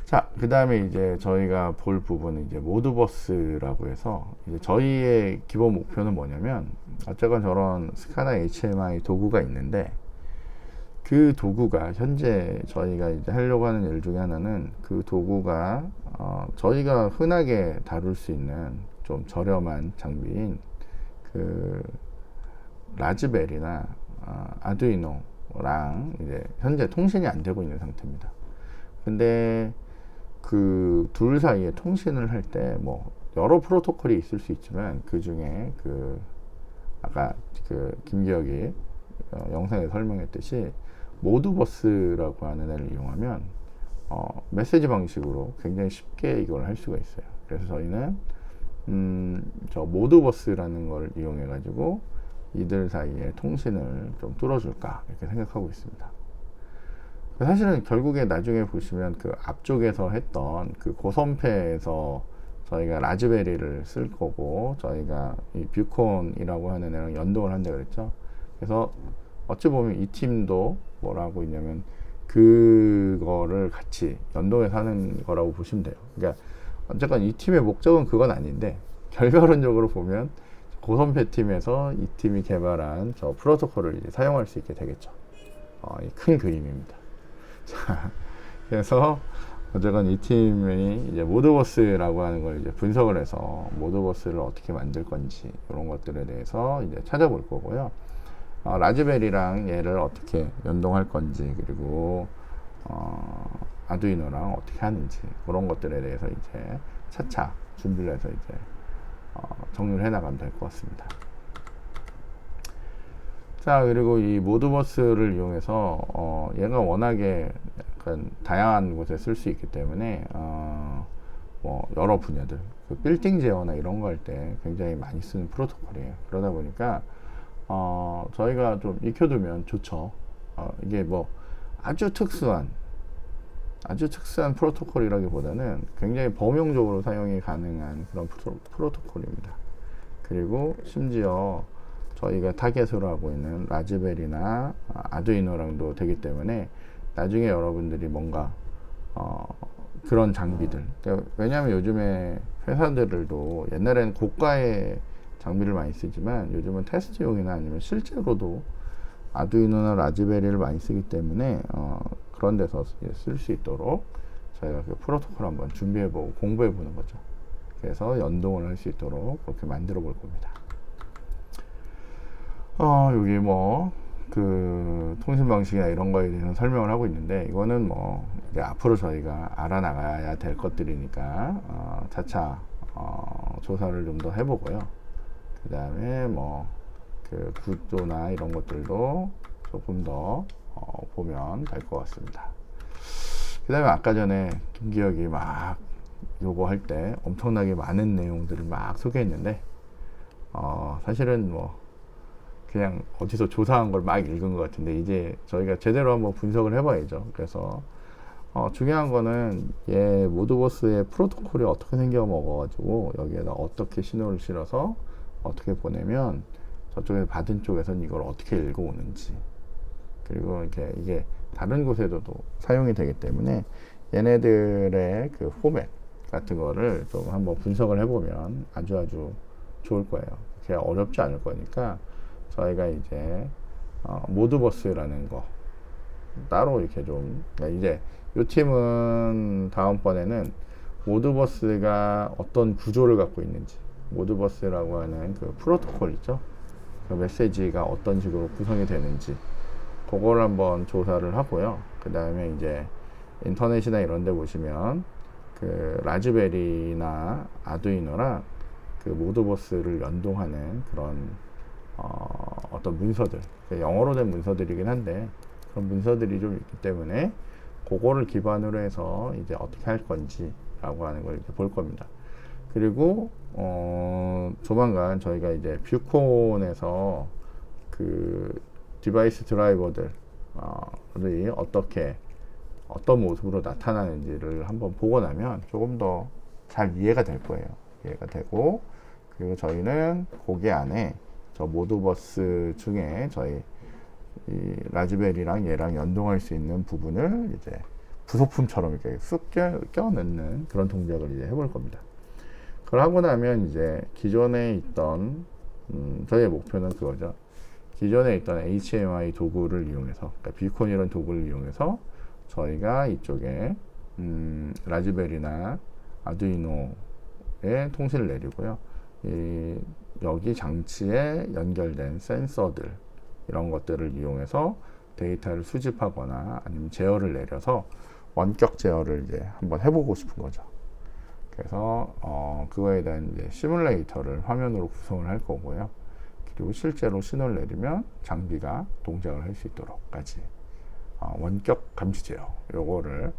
자, 그 다음에 이제 저희가 볼 부분은 이제 모드버스라고 해서, 이제 저희의 기본 목표는 뭐냐면, 어쨌건 저런 스카다 HMI 도구가 있는데, 그 도구가 현재 저희가 이제 하려고 하는 일 중에 하나는 그 도구가 저희가 흔하게 다룰 수 있는 좀 저렴한 장비인 그 라즈베리나 아두이노랑 이제 현재 통신이 안 되고 있는 상태입니다. 근데 그 둘 사이에 통신을 할 때 뭐 여러 프로토콜이 있을 수 있지만, 그 중에 아까 김기혁이 영상에 설명했듯이 모드버스라고 하는 애를 이용하면 메시지 방식으로 굉장히 쉽게 이걸 할 수가 있어요. 그래서 저희는 저 모드버스라는 걸 이용해 가지고 이들 사이에 통신을 좀 뚫어줄까 이렇게 생각하고 있습니다. 사실은 결국에 나중에 보시면 그 앞쪽에서 했던 그 고선패에서 저희가 라즈베리를 쓸 거고, 저희가 이 뷰콘이라고 하는 애랑 연동을 한다 그랬죠. 그래서 어찌 보면 이 팀도 뭘 하고 있냐면 그거를 같이 연동해서 하는 거라고 보시면 돼요. 그러니까 어쨌건 이 팀의 목적은 그건 아닌데, 결과론적으로 보면 고선배 팀에서 이 팀이 개발한 저 프로토콜을 이제 사용할 수 있게 되겠죠. 이 큰 그림입니다. 자, 그래서 어쨌건 이 팀이 이제 모드버스라고 하는 걸 이제 분석을 해서 모드버스를 어떻게 만들 건지 이런 것들에 대해서 이제 찾아볼 거고요. 라즈베리랑 얘를 어떻게 연동할 건지, 그리고 아두이노랑 어떻게 하는지 그런 것들에 대해서 이제 차차 준비를 해서 이제 정리를 해 나가면 될 것 같습니다. 자, 그리고 이 모드버스를 이용해서 얘가 워낙에 약간 다양한 곳에 쓸 수 있기 때문에 뭐 여러 분야들, 그 빌딩 제어나 이런 거 할 때 굉장히 많이 쓰는 프로토콜이에요. 그러다 보니까 저희가 좀 익혀두면 좋죠. 이게 뭐 아주 특수한 프로토콜이라기보다는 굉장히 범용적으로 사용이 가능한 그런 프로토콜입니다. 그리고 심지어 저희가 타겟으로 하고 있는 라즈베리나 아두이노랑도 되기 때문에 나중에 여러분들이 뭔가 그런 장비들, 그러니까 왜냐하면 요즘에 회사들도 옛날에는 고가의 장비를 많이 쓰지만 요즘은 테스트용이나 아니면 실제로도 아두이노나 라즈베리를 많이 쓰기 때문에 그런 데서 쓸 수 있도록 저희가 그 프로토콜 한번 준비해보고 공부해보는 거죠. 그래서 연동을 할 수 있도록 그렇게 만들어 볼 겁니다. 여기 뭐 그 통신 방식이나 이런 거에 대해서 설명을 하고 있는데, 이거는 뭐 이제 앞으로 저희가 알아나가야 될 것들이니까 차차 조사를 좀 더 해보고요. 그 다음에 뭐 그 구조나 이런 것들도 조금 더 보면 될 것 같습니다. 그 다음에 아까 전에 김기혁이 막 요거 할 때 엄청나게 많은 내용들을 막 소개했는데 사실은 뭐 그냥 어디서 조사한 걸 막 읽은 것 같은데, 이제 저희가 제대로 한번 분석을 해봐야죠. 그래서 중요한 거는 얘 모드버스의 프로토콜이 어떻게 생겨 먹어가지고 여기에다 어떻게 신호를 실어서 어떻게 보내면 저쪽에서 받은 쪽에서는 이걸 어떻게 읽어오는지, 그리고 이게 다른 곳에도 사용이 되기 때문에 얘네들의 그 포맷 같은 거를 좀 한번 분석을 해보면 아주 좋을 거예요. 그게 어렵지 않을 거니까 저희가 이제 모드버스라는 거 따로 이렇게 좀, 그러니까 이제 이 팀은 다음번에는 모드버스가 어떤 구조를 갖고 있는지, 모드버스라고 하는 그 프로토콜 있죠, 그 메시지가 어떤 식으로 구성이 되는지 그걸 한번 조사를 하고요. 그 다음에 이제 인터넷이나 이런 데 보시면 그 라즈베리나 아두이노랑 그 모드버스를 연동하는 그런 어떤 문서들, 영어로 된 문서들이긴 한데 그런 문서들이 좀 있기 때문에 그거를 기반으로 해서 이제 어떻게 할 건지 라고 하는 걸 이렇게 볼 겁니다. 그리고 조만간 저희가 이제 뷰콘에서 그 디바이스 드라이버들이 어떤 모습으로 나타나는지를 한번 보고 나면 조금 더 잘 이해가 될 거예요. 이해가 되고, 그리고 저희는 거기 안에 저 모드버스 중에 저희 이 라즈베리랑 얘랑 연동할 수 있는 부분을 이제 부속품처럼 이렇게 쑥 껴넣는 그런 동작을 이제 해볼 겁니다. 그걸 하고 나면 이제 기존에 있던 저희의 목표는 그거죠. 기존에 있던 HMI 도구를 이용해서, 그러니까 비콘 이런 도구를 이용해서 저희가 이쪽에 라즈베리나 아두이노에 통신을 내리고요. 여기 장치에 연결된 센서들 이런 것들을 이용해서 데이터를 수집하거나 아니면 제어를 내려서 원격 제어를 이제 한번 해보고 싶은 거죠. 그래서 그거에 대한 이제 시뮬레이터를 화면으로 구성을 할 거고요. 그리고 실제로 신호를 내리면 장비가 동작을 할 수 있도록까지 원격 감시 제어 요거를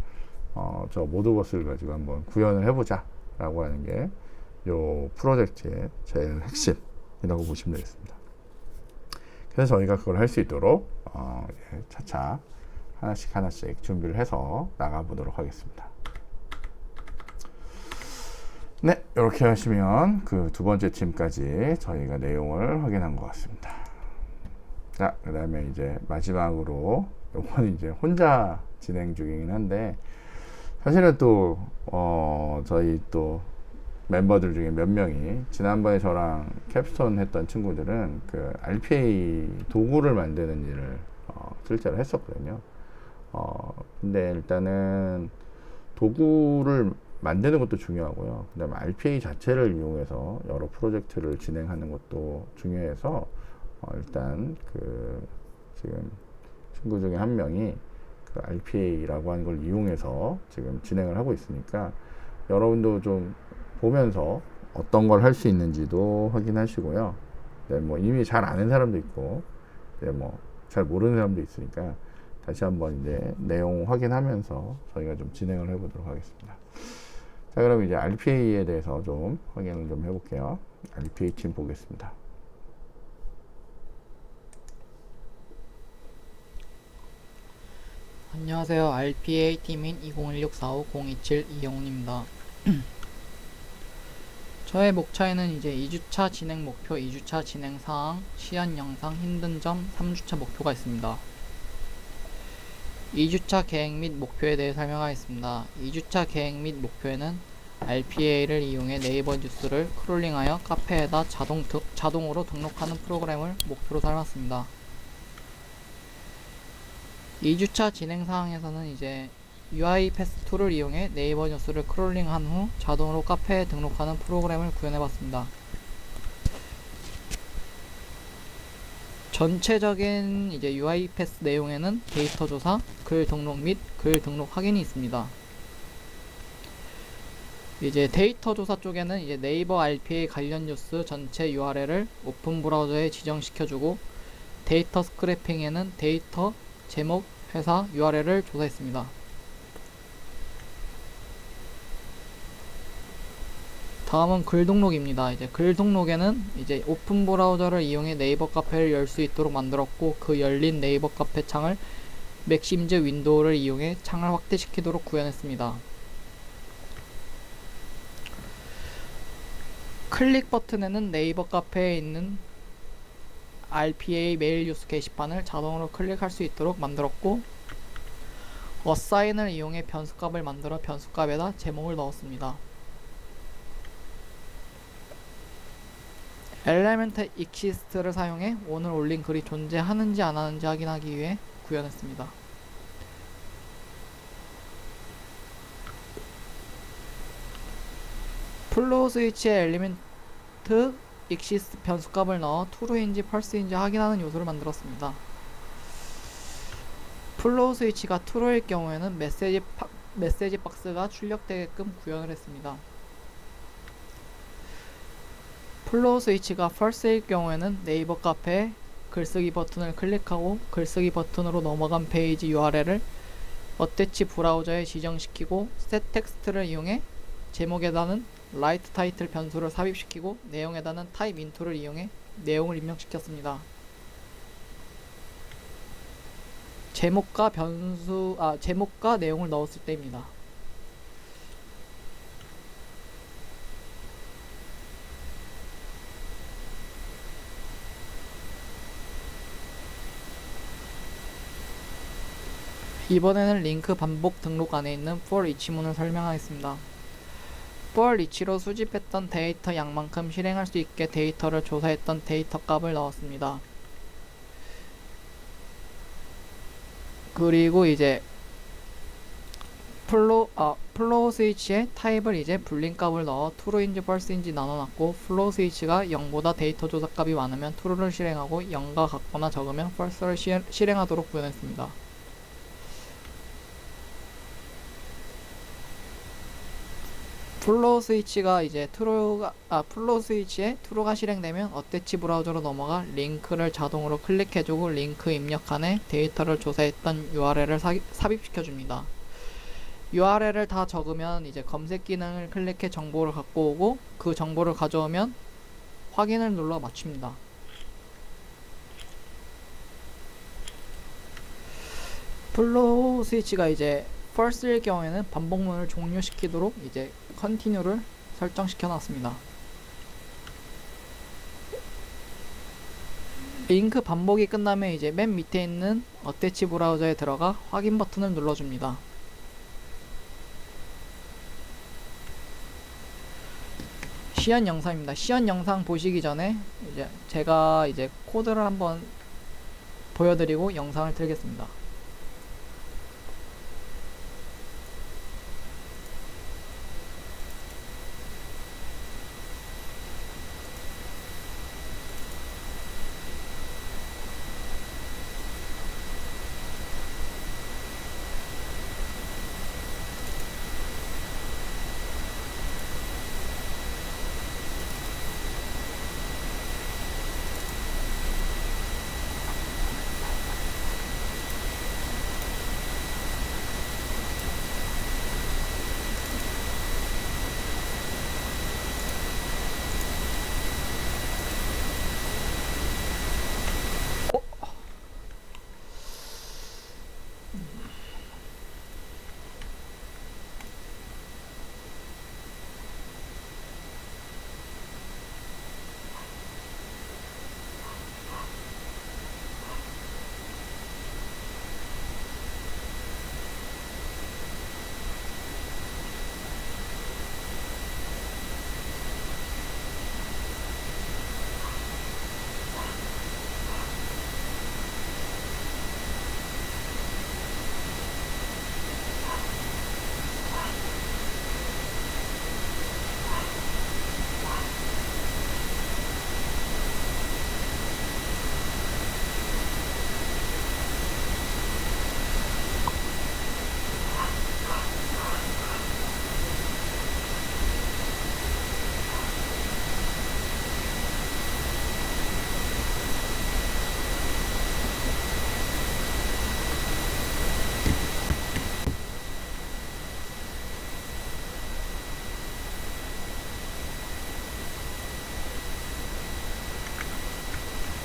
저 모드버스를 가지고 한번 구현을 해보자 라고 하는 게 요 프로젝트의 제일 핵심이라고 보시면 되겠습니다. 그래서 저희가 그걸 할 수 있도록 차차 하나씩 준비를 해서 나가보도록 하겠습니다. 네, 이렇게 하시면 그 두 번째 팀까지 저희가 내용을 확인한 것 같습니다. 자, 그 다음에 이제 마지막으로 요건 이제 혼자 진행 중이긴 한데 사실은 또 저희 또 멤버들 중에 몇 명이 지난번에 저랑 캡스톤 했던 친구들은 그 RPA 도구를 만드는 일을 실제로 했었거든요. 근데 일단은 도구를 만드는 것도 중요하고요. 그 다음에 RPA 자체를 이용해서 여러 프로젝트를 진행하는 것도 중요해서 일단 그 지금 친구 중에 한 명이 그 RPA라고 하는 걸 이용해서 지금 진행을 하고 있으니까 여러분도 좀 보면서 어떤 걸 할 수 있는지도 확인하시고요. 네, 뭐 이미 잘 아는 사람도 있고, 네, 뭐 잘 모르는 사람도 있으니까 다시 한번 이제 내용 확인하면서 저희가 좀 진행을 해보도록 하겠습니다. 자, 그럼 이제 RPA에 대해서 좀 확인을 좀 해볼게요. RPA 팀 보겠습니다. 안녕하세요. RPA 팀인 2016450227 이영훈입니다. 저의 목차에는 이제 2주차 진행 목표, 2주차 진행 사항, 시연 영상, 힘든 점, 3주차 목표가 있습니다. 2주차 계획 및 목표에 대해 설명하겠습니다. 2주차 계획 및 목표에는 RPA를 이용해 네이버 뉴스를 크롤링하여 카페에다 자동으로 등록하는 프로그램을 목표로 삼았습니다. 2주차 진행 사항에서는 이제 UiPath2를 이용해 네이버 뉴스를 크롤링한 후 자동으로 카페에 등록하는 프로그램을 구현해봤습니다. 전체적인 이제 UiPath 내용에는 데이터 조사, 글 등록 및 글 등록 확인이 있습니다. 이제 데이터 조사 쪽에는 이제 네이버 RPA 관련 뉴스 전체 URL을 오픈 브라우저에 지정시켜주고, 데이터 스크래핑에는 데이터, 제목, 회사, URL을 조사했습니다. 다음은 글 등록입니다. 이제 글 등록에는 이제 오픈 브라우저를 이용해 네이버 카페를 열 수 있도록 만들었고, 그 열린 네이버 카페 창을 맥시임즈 윈도우를 이용해 창을 확대시키도록 구현했습니다. 클릭 버튼에는 네이버 카페에 있는 RPA 메일 뉴스 게시판을 자동으로 클릭할 수 있도록 만들었고, 어사인을 이용해 변수값을 만들어 변수값에다 제목을 넣었습니다. 엘레멘트 익시스트를 사용해 오늘 올린 글이 존재하는지 안하는지 확인하기 위해 구현했습니다. 플로우 스위치에 엘리멘트 익시스트 변수값을 넣어 true인지 false인지 확인하는 요소를 만들었습니다. 플로우 스위치가 true일 경우에는 메시지 박스가 출력되게끔 구현을 했습니다. 플로우 스위치가 false일 경우에는 네이버 카페에 글쓰기 버튼을 클릭하고 글쓰기 버튼으로 넘어간 페이지 URL을 어태치 브라우저에 지정시키고 set 텍스트를 이용해 제목에다는 write 타이틀 변수를 삽입시키고 내용에다는 type into를 이용해 내용을 입력시켰습니다. 제목과 내용을 넣었을 때입니다. 이번에는 링크 반복 등록 안에 있는 for each 문을 설명하겠습니다. for each로 수집했던 데이터 양만큼 실행할 수 있게 데이터를 조사했던 데이터 값을 넣었습니다. 그리고 이제 플로우 스위치에 타입을 이제 불린 값을 넣어 true인지 false인지 나눠놨고, 플로우 스위치가 0보다 데이터 조사 값이 많으면 true를 실행하고 0과 같거나 적으면 false를 실행하도록 구현했습니다. 플로우 스위치가 이제 플로우 스위치에 true가 실행되면 어태치 브라우저로 넘어가 링크를 자동으로 클릭해주고 링크 입력칸에 데이터를 조사했던 URL을 삽입시켜줍니다. URL을 다 적으면 이제 검색 기능을 클릭해 정보를 갖고 오고, 그 정보를 가져오면 확인을 눌러 맞춥니다. 플로우 스위치가 이제 false일 경우에는 반복문을 종료시키도록 이제 continue를 설정시켜 놨습니다. 링크 반복이 끝나면 이제 맨 밑에 있는 어태치 브라우저에 들어가 확인 버튼을 눌러줍니다. 시연 영상입니다. 시연 영상 보시기 전에 이제 제가 이제 코드를 한번 보여드리고 영상을 틀겠습니다.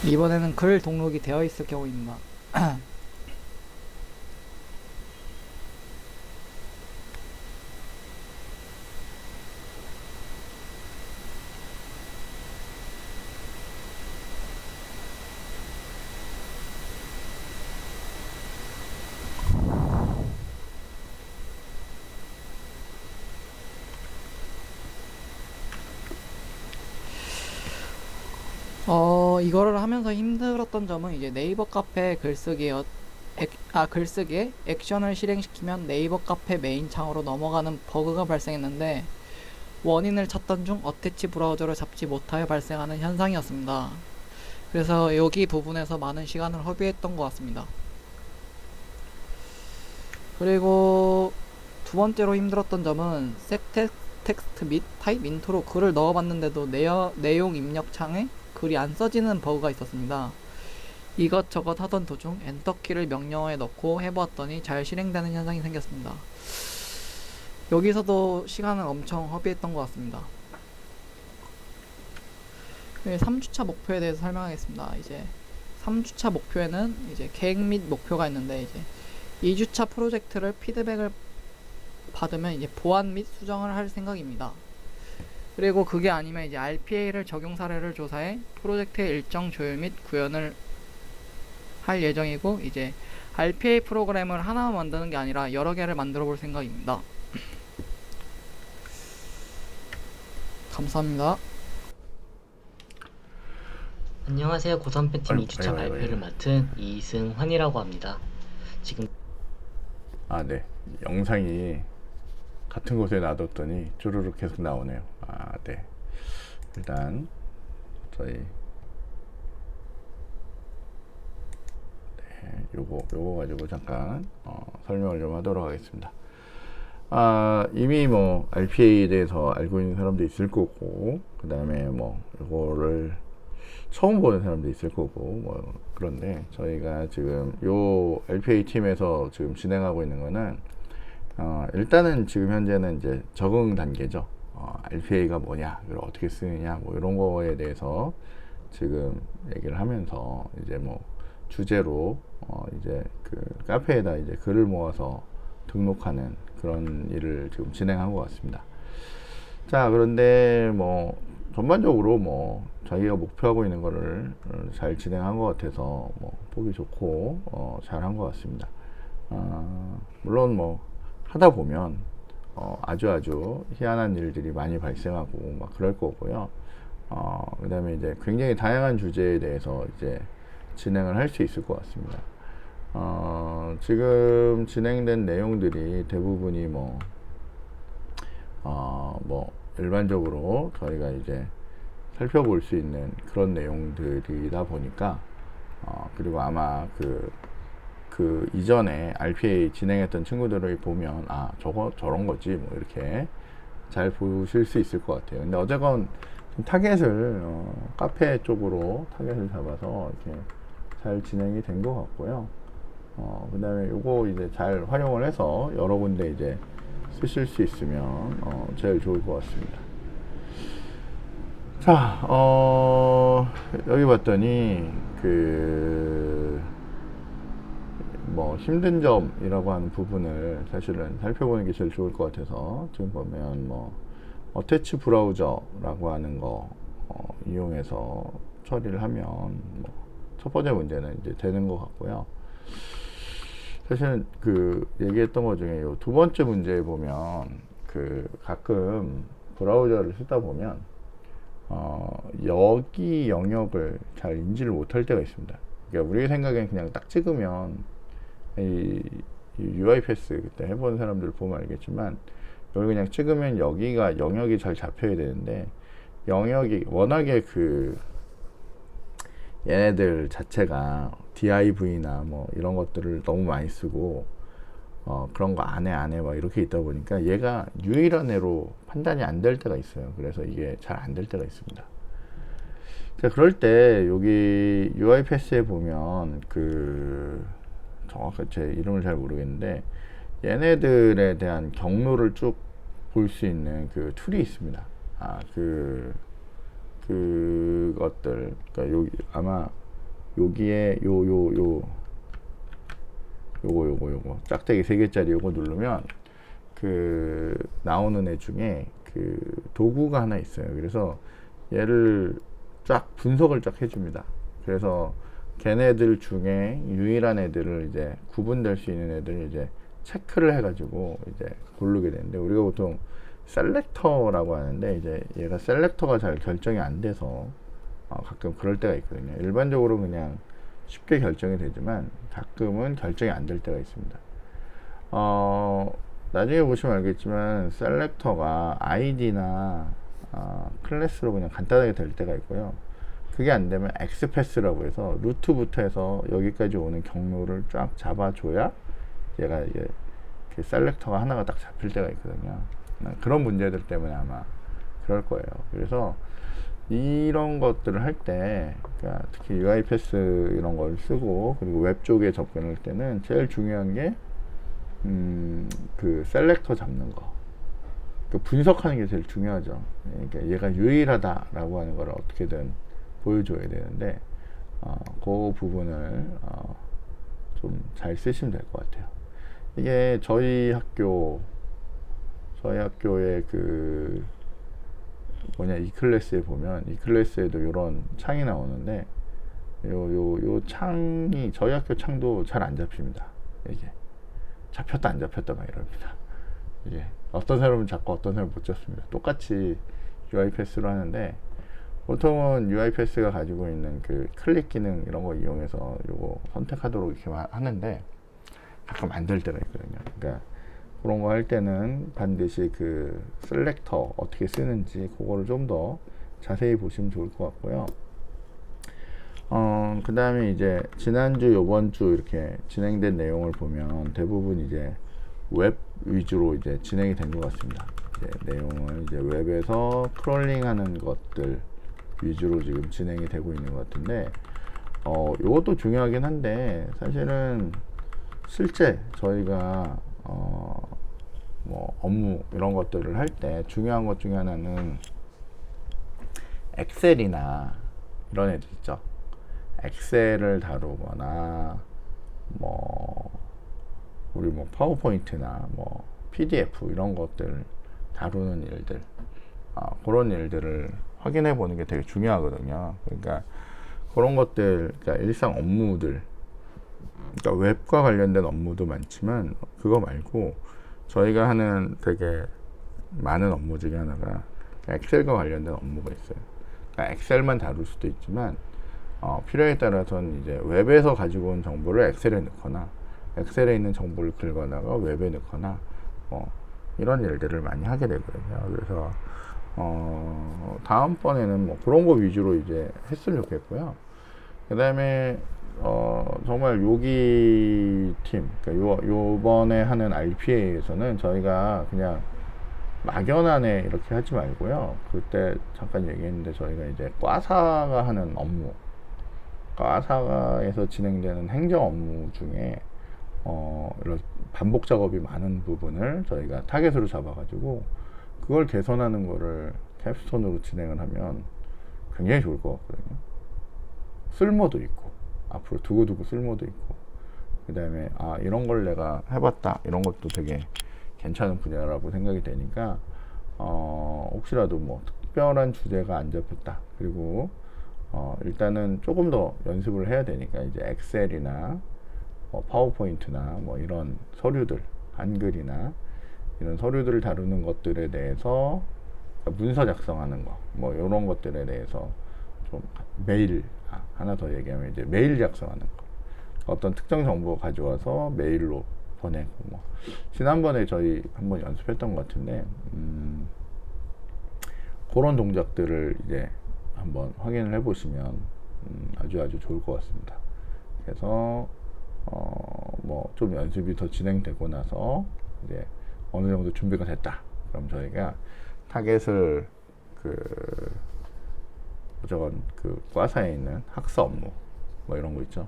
이번에는 글 등록이 되어 있을 경우입니다. 이거를 하면서 힘들었던 점은 이제 네이버 카페 글쓰기에 액션을 실행시키면 네이버 카페 메인 창으로 넘어가는 버그가 발생했는데 원인을 찾던 중 어태치 브라우저를 잡지 못하여 발생하는 현상이었습니다. 그래서 여기 부분에서 많은 시간을 허비했던 것 같습니다. 그리고 두 번째로 힘들었던 점은 텍스트 및 타입 인트로 글을 넣어봤는데도 내용 입력 창에 글이 안 써지는 버그가 있었습니다. 이것저것 하던 도중 엔터키를 명령어에 넣고 해보았더니 잘 실행되는 현상이 생겼습니다. 여기서도 시간을 엄청 허비했던 것 같습니다. 3주차 목표에 대해서 설명하겠습니다. 이제 3주차 목표에는 이제 계획 및 목표가 있는데 이제 2주차 프로젝트를 피드백을 받으면 이제 보완 및 수정을 할 생각입니다. 그리고 그게 아니면 이제 RPA를 적용 사례를 조사해 프로젝트의 일정 조율 및 구현을 할 예정이고 이제 RPA 프로그램을 하나만 만드는 게 아니라 여러 개를 만들어 볼 생각입니다. 감사합니다. 안녕하세요. 고3 팬팀 아이고, 2주차 아이고, 발표를 아이고. 맡은 이승환이라고 합니다. 지금 네. 영상이 같은 곳에 놔뒀더니 쭈루룩 계속 나오네요. 네. 일단 저희 요거 가지고 잠깐 설명을 좀 하도록 하겠습니다. 이미 뭐 RPA에 대해서 알고 있는 사람도 있을 거고, 그 다음에 뭐 요거를 처음 보는 사람도 있을 거고, 뭐 그런데 저희가 지금 요 RPA 팀에서 지금 진행하고 있는 거는 일단은 지금 현재는 이제 적응 단계죠. RPA가 뭐냐, 그걸 어떻게 쓰느냐, 뭐 이런 거에 대해서 지금 얘기를 하면서 이제 뭐 주제로 이제 그 카페에다 이제 글을 모아서 등록하는 그런 일을 지금 진행한 것 같습니다. 자, 그런데 뭐 전반적으로 뭐 자기가 목표하고 있는 거를 잘 진행한 것 같아서 뭐 보기 좋고 잘한 것 같습니다. 물론 뭐 하다 보면 아주 희한한 일들이 많이 발생하고 막 그럴 거고요. 그 다음에 이제 굉장히 다양한 주제에 대해서 이제 진행을 할 수 있을 것 같습니다. 지금 진행된 내용들이 대부분이 뭐 일반적으로 저희가 이제 살펴볼 수 있는 그런 내용들이다 보니까 그리고 아마 그 이전에 RPA 진행했던 친구들을 보면 저런 거지 뭐 이렇게 잘 보실 수 있을 것 같아요. 근데 어쨌건 좀 타겟을 카페 쪽으로 타겟을 잡아서 이렇게 잘 진행이 된 것 같고요. 그 다음에 요거 이제 잘 활용을 해서 여러 군데 이제 쓰실 수 있으면 제일 좋을 것 같습니다. 자, 여기 봤더니 뭐 힘든 점이라고 하는 부분을 사실은 살펴보는 게 제일 좋을 것 같아서 지금 보면 뭐 어태치 브라우저라고 하는 거 이용해서 처리를 하면 뭐 첫 번째 문제는 이제 되는 것 같고요. 사실은 얘기했던 것 중에 요 두 번째 문제에 보면 가끔 브라우저를 쓰다 보면 여기 영역을 잘 인지를 못할 때가 있습니다. 그러니까 우리 생각엔 그냥 딱 찍으면 이 UI 패스 그때 해본 사람들 보면 알겠지만 여기 그냥 찍으면 여기가 영역이 잘 잡혀야 되는데 영역이 워낙에 얘네들 자체가 div나 뭐 이런 것들을 너무 많이 쓰고 그런 거 안에 막 이렇게 있다 보니까 얘가 유일한 애로 판단이 안 될 때가 있어요. 그래서 이게 잘 안 될 때가 있습니다. 자, 그럴 때 여기 UI 패스에 보면 정확하게 제 이름을 잘 모르겠는데 얘네들에 대한 경로를 쭉 볼 수 있는 툴이 있습니다. 그것들 그러니까 여기 아마 여기에 요거 짝대기 3개짜리 요거 누르면 나오는 애 중에 도구가 하나 있어요. 그래서 얘를 쫙 분석을 쫙 해줍니다. 그래서 걔네들 중에 유일한 애들을 이제 구분될 수 있는 애들을 이제 체크를 해가지고 이제 고르게 되는데 우리가 보통 셀렉터라고 하는데 이제 얘가 셀렉터가 잘 결정이 안 돼서 가끔 그럴 때가 있거든요. 일반적으로 그냥 쉽게 결정이 되지만 가끔은 결정이 안 될 때가 있습니다. 나중에 보시면 알겠지만 셀렉터가 id나 클래스로 그냥 간단하게 될 때가 있고요. 그게 안 되면 엑스패스라고 해서 루트부터 해서 여기까지 오는 경로를 쫙 잡아줘야 얘가 이게 셀렉터가 하나가 딱 잡힐 때가 있거든요. 그런 문제들 때문에 아마 그럴 거예요. 그래서 이런 것들을 할 때 그러니까 특히 UI 패스 이런 걸 쓰고 그리고 웹 쪽에 접근할 때는 제일 중요한 게 셀렉터 잡는 거 분석하는 게 제일 중요하죠. 그러니까 얘가 유일하다라고 하는 걸 어떻게든 보여줘야 되는데 그 부분을 좀 잘 쓰시면 될 것 같아요. 이게 저희 학교의 이 클래스에 보면 이 클래스에도 이런 창이 나오는데 요 창이 저희 학교 창도 잘 안 잡힙니다. 이게 잡혔다 안 잡혔다 막 이럽니다. 이게 어떤 사람은 잡고 어떤 사람은 못 잡습니다. 똑같이 UI 패스로 하는데 보통은 UI 패스가 가지고 있는 클릭 기능 이런 거 이용해서 요거 선택하도록 이렇게 하는데 가끔 안 될 때가 있거든요. 그러니까 그런 거 할 때는 반드시 셀렉터 어떻게 쓰는지 그거를 좀 더 자세히 보시면 좋을 것 같고요. 그 다음에 이제 지난주 요번주 이렇게 진행된 내용을 보면 대부분 이제 웹 위주로 이제 진행이 된 것 같습니다. 내용은 이제 웹에서 크롤링 하는 것들 위주로 지금 진행이 되고 있는 것 같은데 이것도 중요하긴 한데 사실은 실제 저희가 뭐 업무 이런 것들을 할 때 중요한 것 중에 하나는 엑셀이나 이런 애들 있죠. 엑셀을 다루거나 우리 파워포인트나 PDF 이런 것들 다루는 일들 그런 일들을 확인해 보는 게 되게 중요하거든요. 그러니까 그런 것들, 그러니까 일상 업무들, 그러니까 웹과 관련된 업무도 많지만 그거 말고 저희가 하는 되게 많은 업무 중에 하나가 엑셀과 관련된 업무가 있어요. 그러니까 엑셀만 다룰 수도 있지만 필요에 따라서는 이제 웹에서 가지고 온 정보를 엑셀에 넣거나 엑셀에 있는 정보를 긁어다가 웹에 넣거나 이런 일들을 많이 하게 되거든요. 그래서 다음번에는 뭐 그런 거 위주로 이제 했으면 좋겠고요. 그 다음에 정말 여기 팀, 그러니까 요번에 하는 RPA에서는 저희가 그냥 막연하네 이렇게 하지 말고요. 그때 잠깐 얘기했는데 저희가 이제 과사가 하는 업무, 과사에서 진행되는 행정 업무 중에 이런 반복 작업이 많은 부분을 저희가 타겟으로 잡아가지고 그걸 개선하는 거를 캡스톤으로 진행을 하면 굉장히 좋을 것 같거든요. 쓸모도 있고 앞으로 두고두고 쓸모도 있고 그 다음에 이런 걸 내가 해봤다 이런 것도 되게 괜찮은 분야라고 생각이 되니까 혹시라도 뭐 특별한 주제가 안 잡혔다 그리고 일단은 조금 더 연습을 해야 되니까 이제 엑셀이나 파워포인트나 뭐 이런 서류들 한글이나 이런 서류들을 다루는 것들에 대해서 문서 작성하는 거 뭐 이런 것들에 대해서 좀 메일 하나 더 얘기하면 이제 메일 작성하는 거 어떤 특정 정보 가져와서 메일로 보내고 뭐 지난번에 저희 한번 연습했던 것 같은데 그런 동작들을 이제 한번 확인을 해보시면 아주 좋을 것 같습니다. 그래서 뭐 좀 연습이 더 진행되고 나서 이제 어느 정도 준비가 됐다. 그럼 저희가 타겟을 그 과사에 있는 학사 업무 뭐 이런 거 있죠.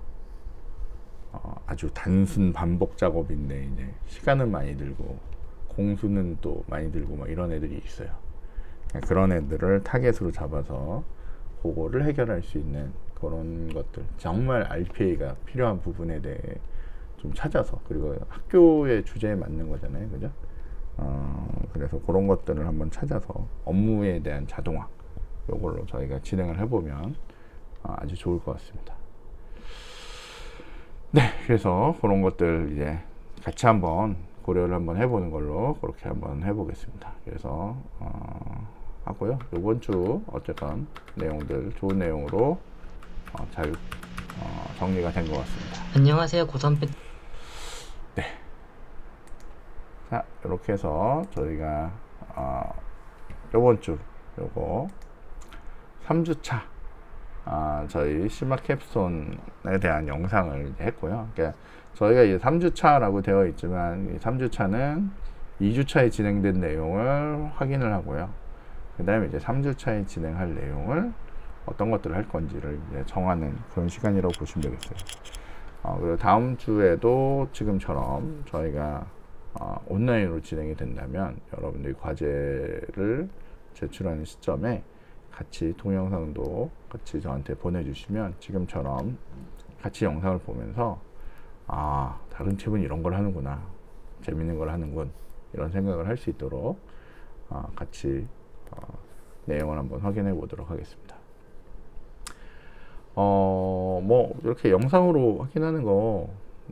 아주 단순 반복 작업인데 이제 시간은 많이 들고 공수는 또 많이 들고 막 이런 애들이 있어요. 그런 애들을 타겟으로 잡아서 그거를 해결할 수 있는 그런 것들 정말 RPA가 필요한 부분에 대해 좀 찾아서 그리고 학교의 주제에 맞는 거잖아요, 그죠? 그래서 그런 것들을 한번 찾아서 업무에 대한 자동화 요걸로 저희가 진행을 해보면 아주 좋을 것 같습니다. 네, 그래서 그런 것들 이제 같이 한번 고려를 한번 해보는 걸로 그렇게 한번 해보겠습니다. 그래서 하고요. 이번 주 어쨌건 내용들 좋은 내용으로 잘 정리가 된 것 같습니다. 안녕하세요, 고3 자, 이렇게 해서 저희가 이번 주 요거 3주차 저희 시마 캡스톤에 대한 영상을 이제 했고요. 그러니까 저희가 이제 3주차라고 되어 있지만 이 3주차는 2주차에 진행된 내용을 확인을 하고요. 그 다음에 이제 3주차에 진행할 내용을 어떤 것들을 할 건지를 이제 정하는 그런 시간이라고 보시면 되겠어요. 그리고 다음 주에도 지금처럼 저희가 온라인으로 진행이 된다면 여러분들이 과제를 제출하는 시점에 같이 동영상도 같이 저한테 보내주시면 지금처럼 같이 영상을 보면서 다른 팀은 이런 걸 하는구나, 재밌는 걸 하는군, 이런 생각을 할 수 있도록 같이 내용을 한번 확인해 보도록 하겠습니다. 뭐 이렇게 영상으로 확인하는 거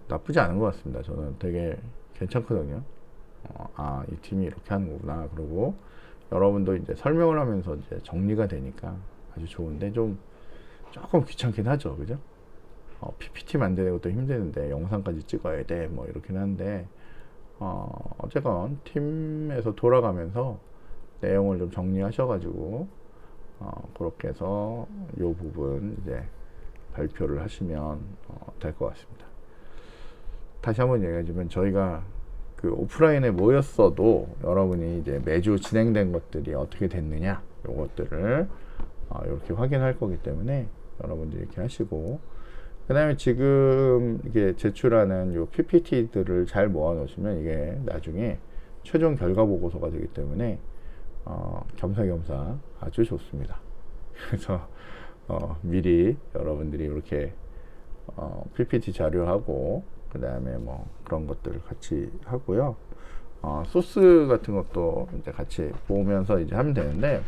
나쁘지 않은 것 같습니다. 저는 되게 괜찮거든요. 이 팀이 이렇게 하는 거구나. 그리고 여러분도 이제 설명을 하면서 이제 정리가 되니까 아주 좋은데 조금 귀찮긴 하죠, 그죠? PPT 만드는 것도 힘드는데 영상까지 찍어야 돼, 뭐 이렇긴 한데 어쨌건 팀에서 돌아가면서 내용을 좀 정리하셔가지고 그렇게 해서 이 부분 이제 발표를 하시면 될 것 같습니다. 다시 한번 얘기하자면 저희가 그 오프라인에 모였어도 여러분이 이제 매주 진행된 것들이 어떻게 됐느냐 요것들을 이렇게 확인할 거기 때문에 여러분들이 이렇게 하시고 그 다음에 지금 이게 제출하는 요 PPT들을 잘 모아 놓으시면 이게 나중에 최종 결과 보고서가 되기 때문에 겸사겸사 아주 좋습니다. 그래서 미리 여러분들이 이렇게 PPT 자료하고 그 다음에 뭐 그런 것들을 같이 하고요. 소스 같은 것도 이제 같이 보면서 이제 하면 되는데,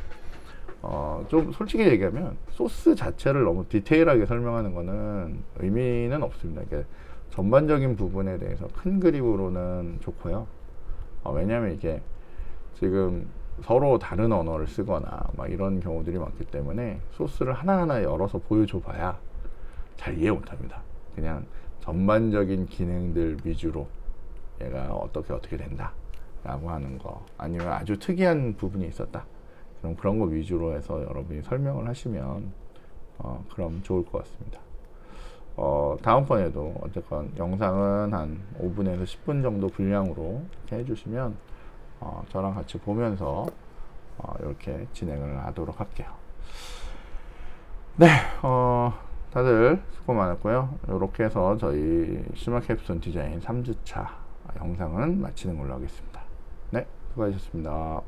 좀 솔직히 얘기하면 소스 자체를 너무 디테일하게 설명하는 거는 의미는 없습니다. 그러니까 전반적인 부분에 대해서 큰 그림으로는 좋고요. 왜냐하면 이게 지금 서로 다른 언어를 쓰거나 막 이런 경우들이 많기 때문에 소스를 하나하나 열어서 보여줘 봐야 잘 이해 못합니다. 그냥 전반적인 기능들 위주로 얘가 어떻게 된다 라고 하는 거, 아니면 아주 특이한 부분이 있었다, 그럼 그런 거 위주로 해서 여러분이 설명을 하시면 그럼 좋을 것 같습니다. 다음번에도 어쨌건 영상은 한 5분에서 10분 정도 분량으로 이렇게 해주시면 저랑 같이 보면서 이렇게 진행을 하도록 할게요. 네, 다들 수고 많았고요. 이렇게 해서 저희 스마트캡스톤 디자인 3주차 영상은 마치는 걸로 하겠습니다. 네, 수고하셨습니다.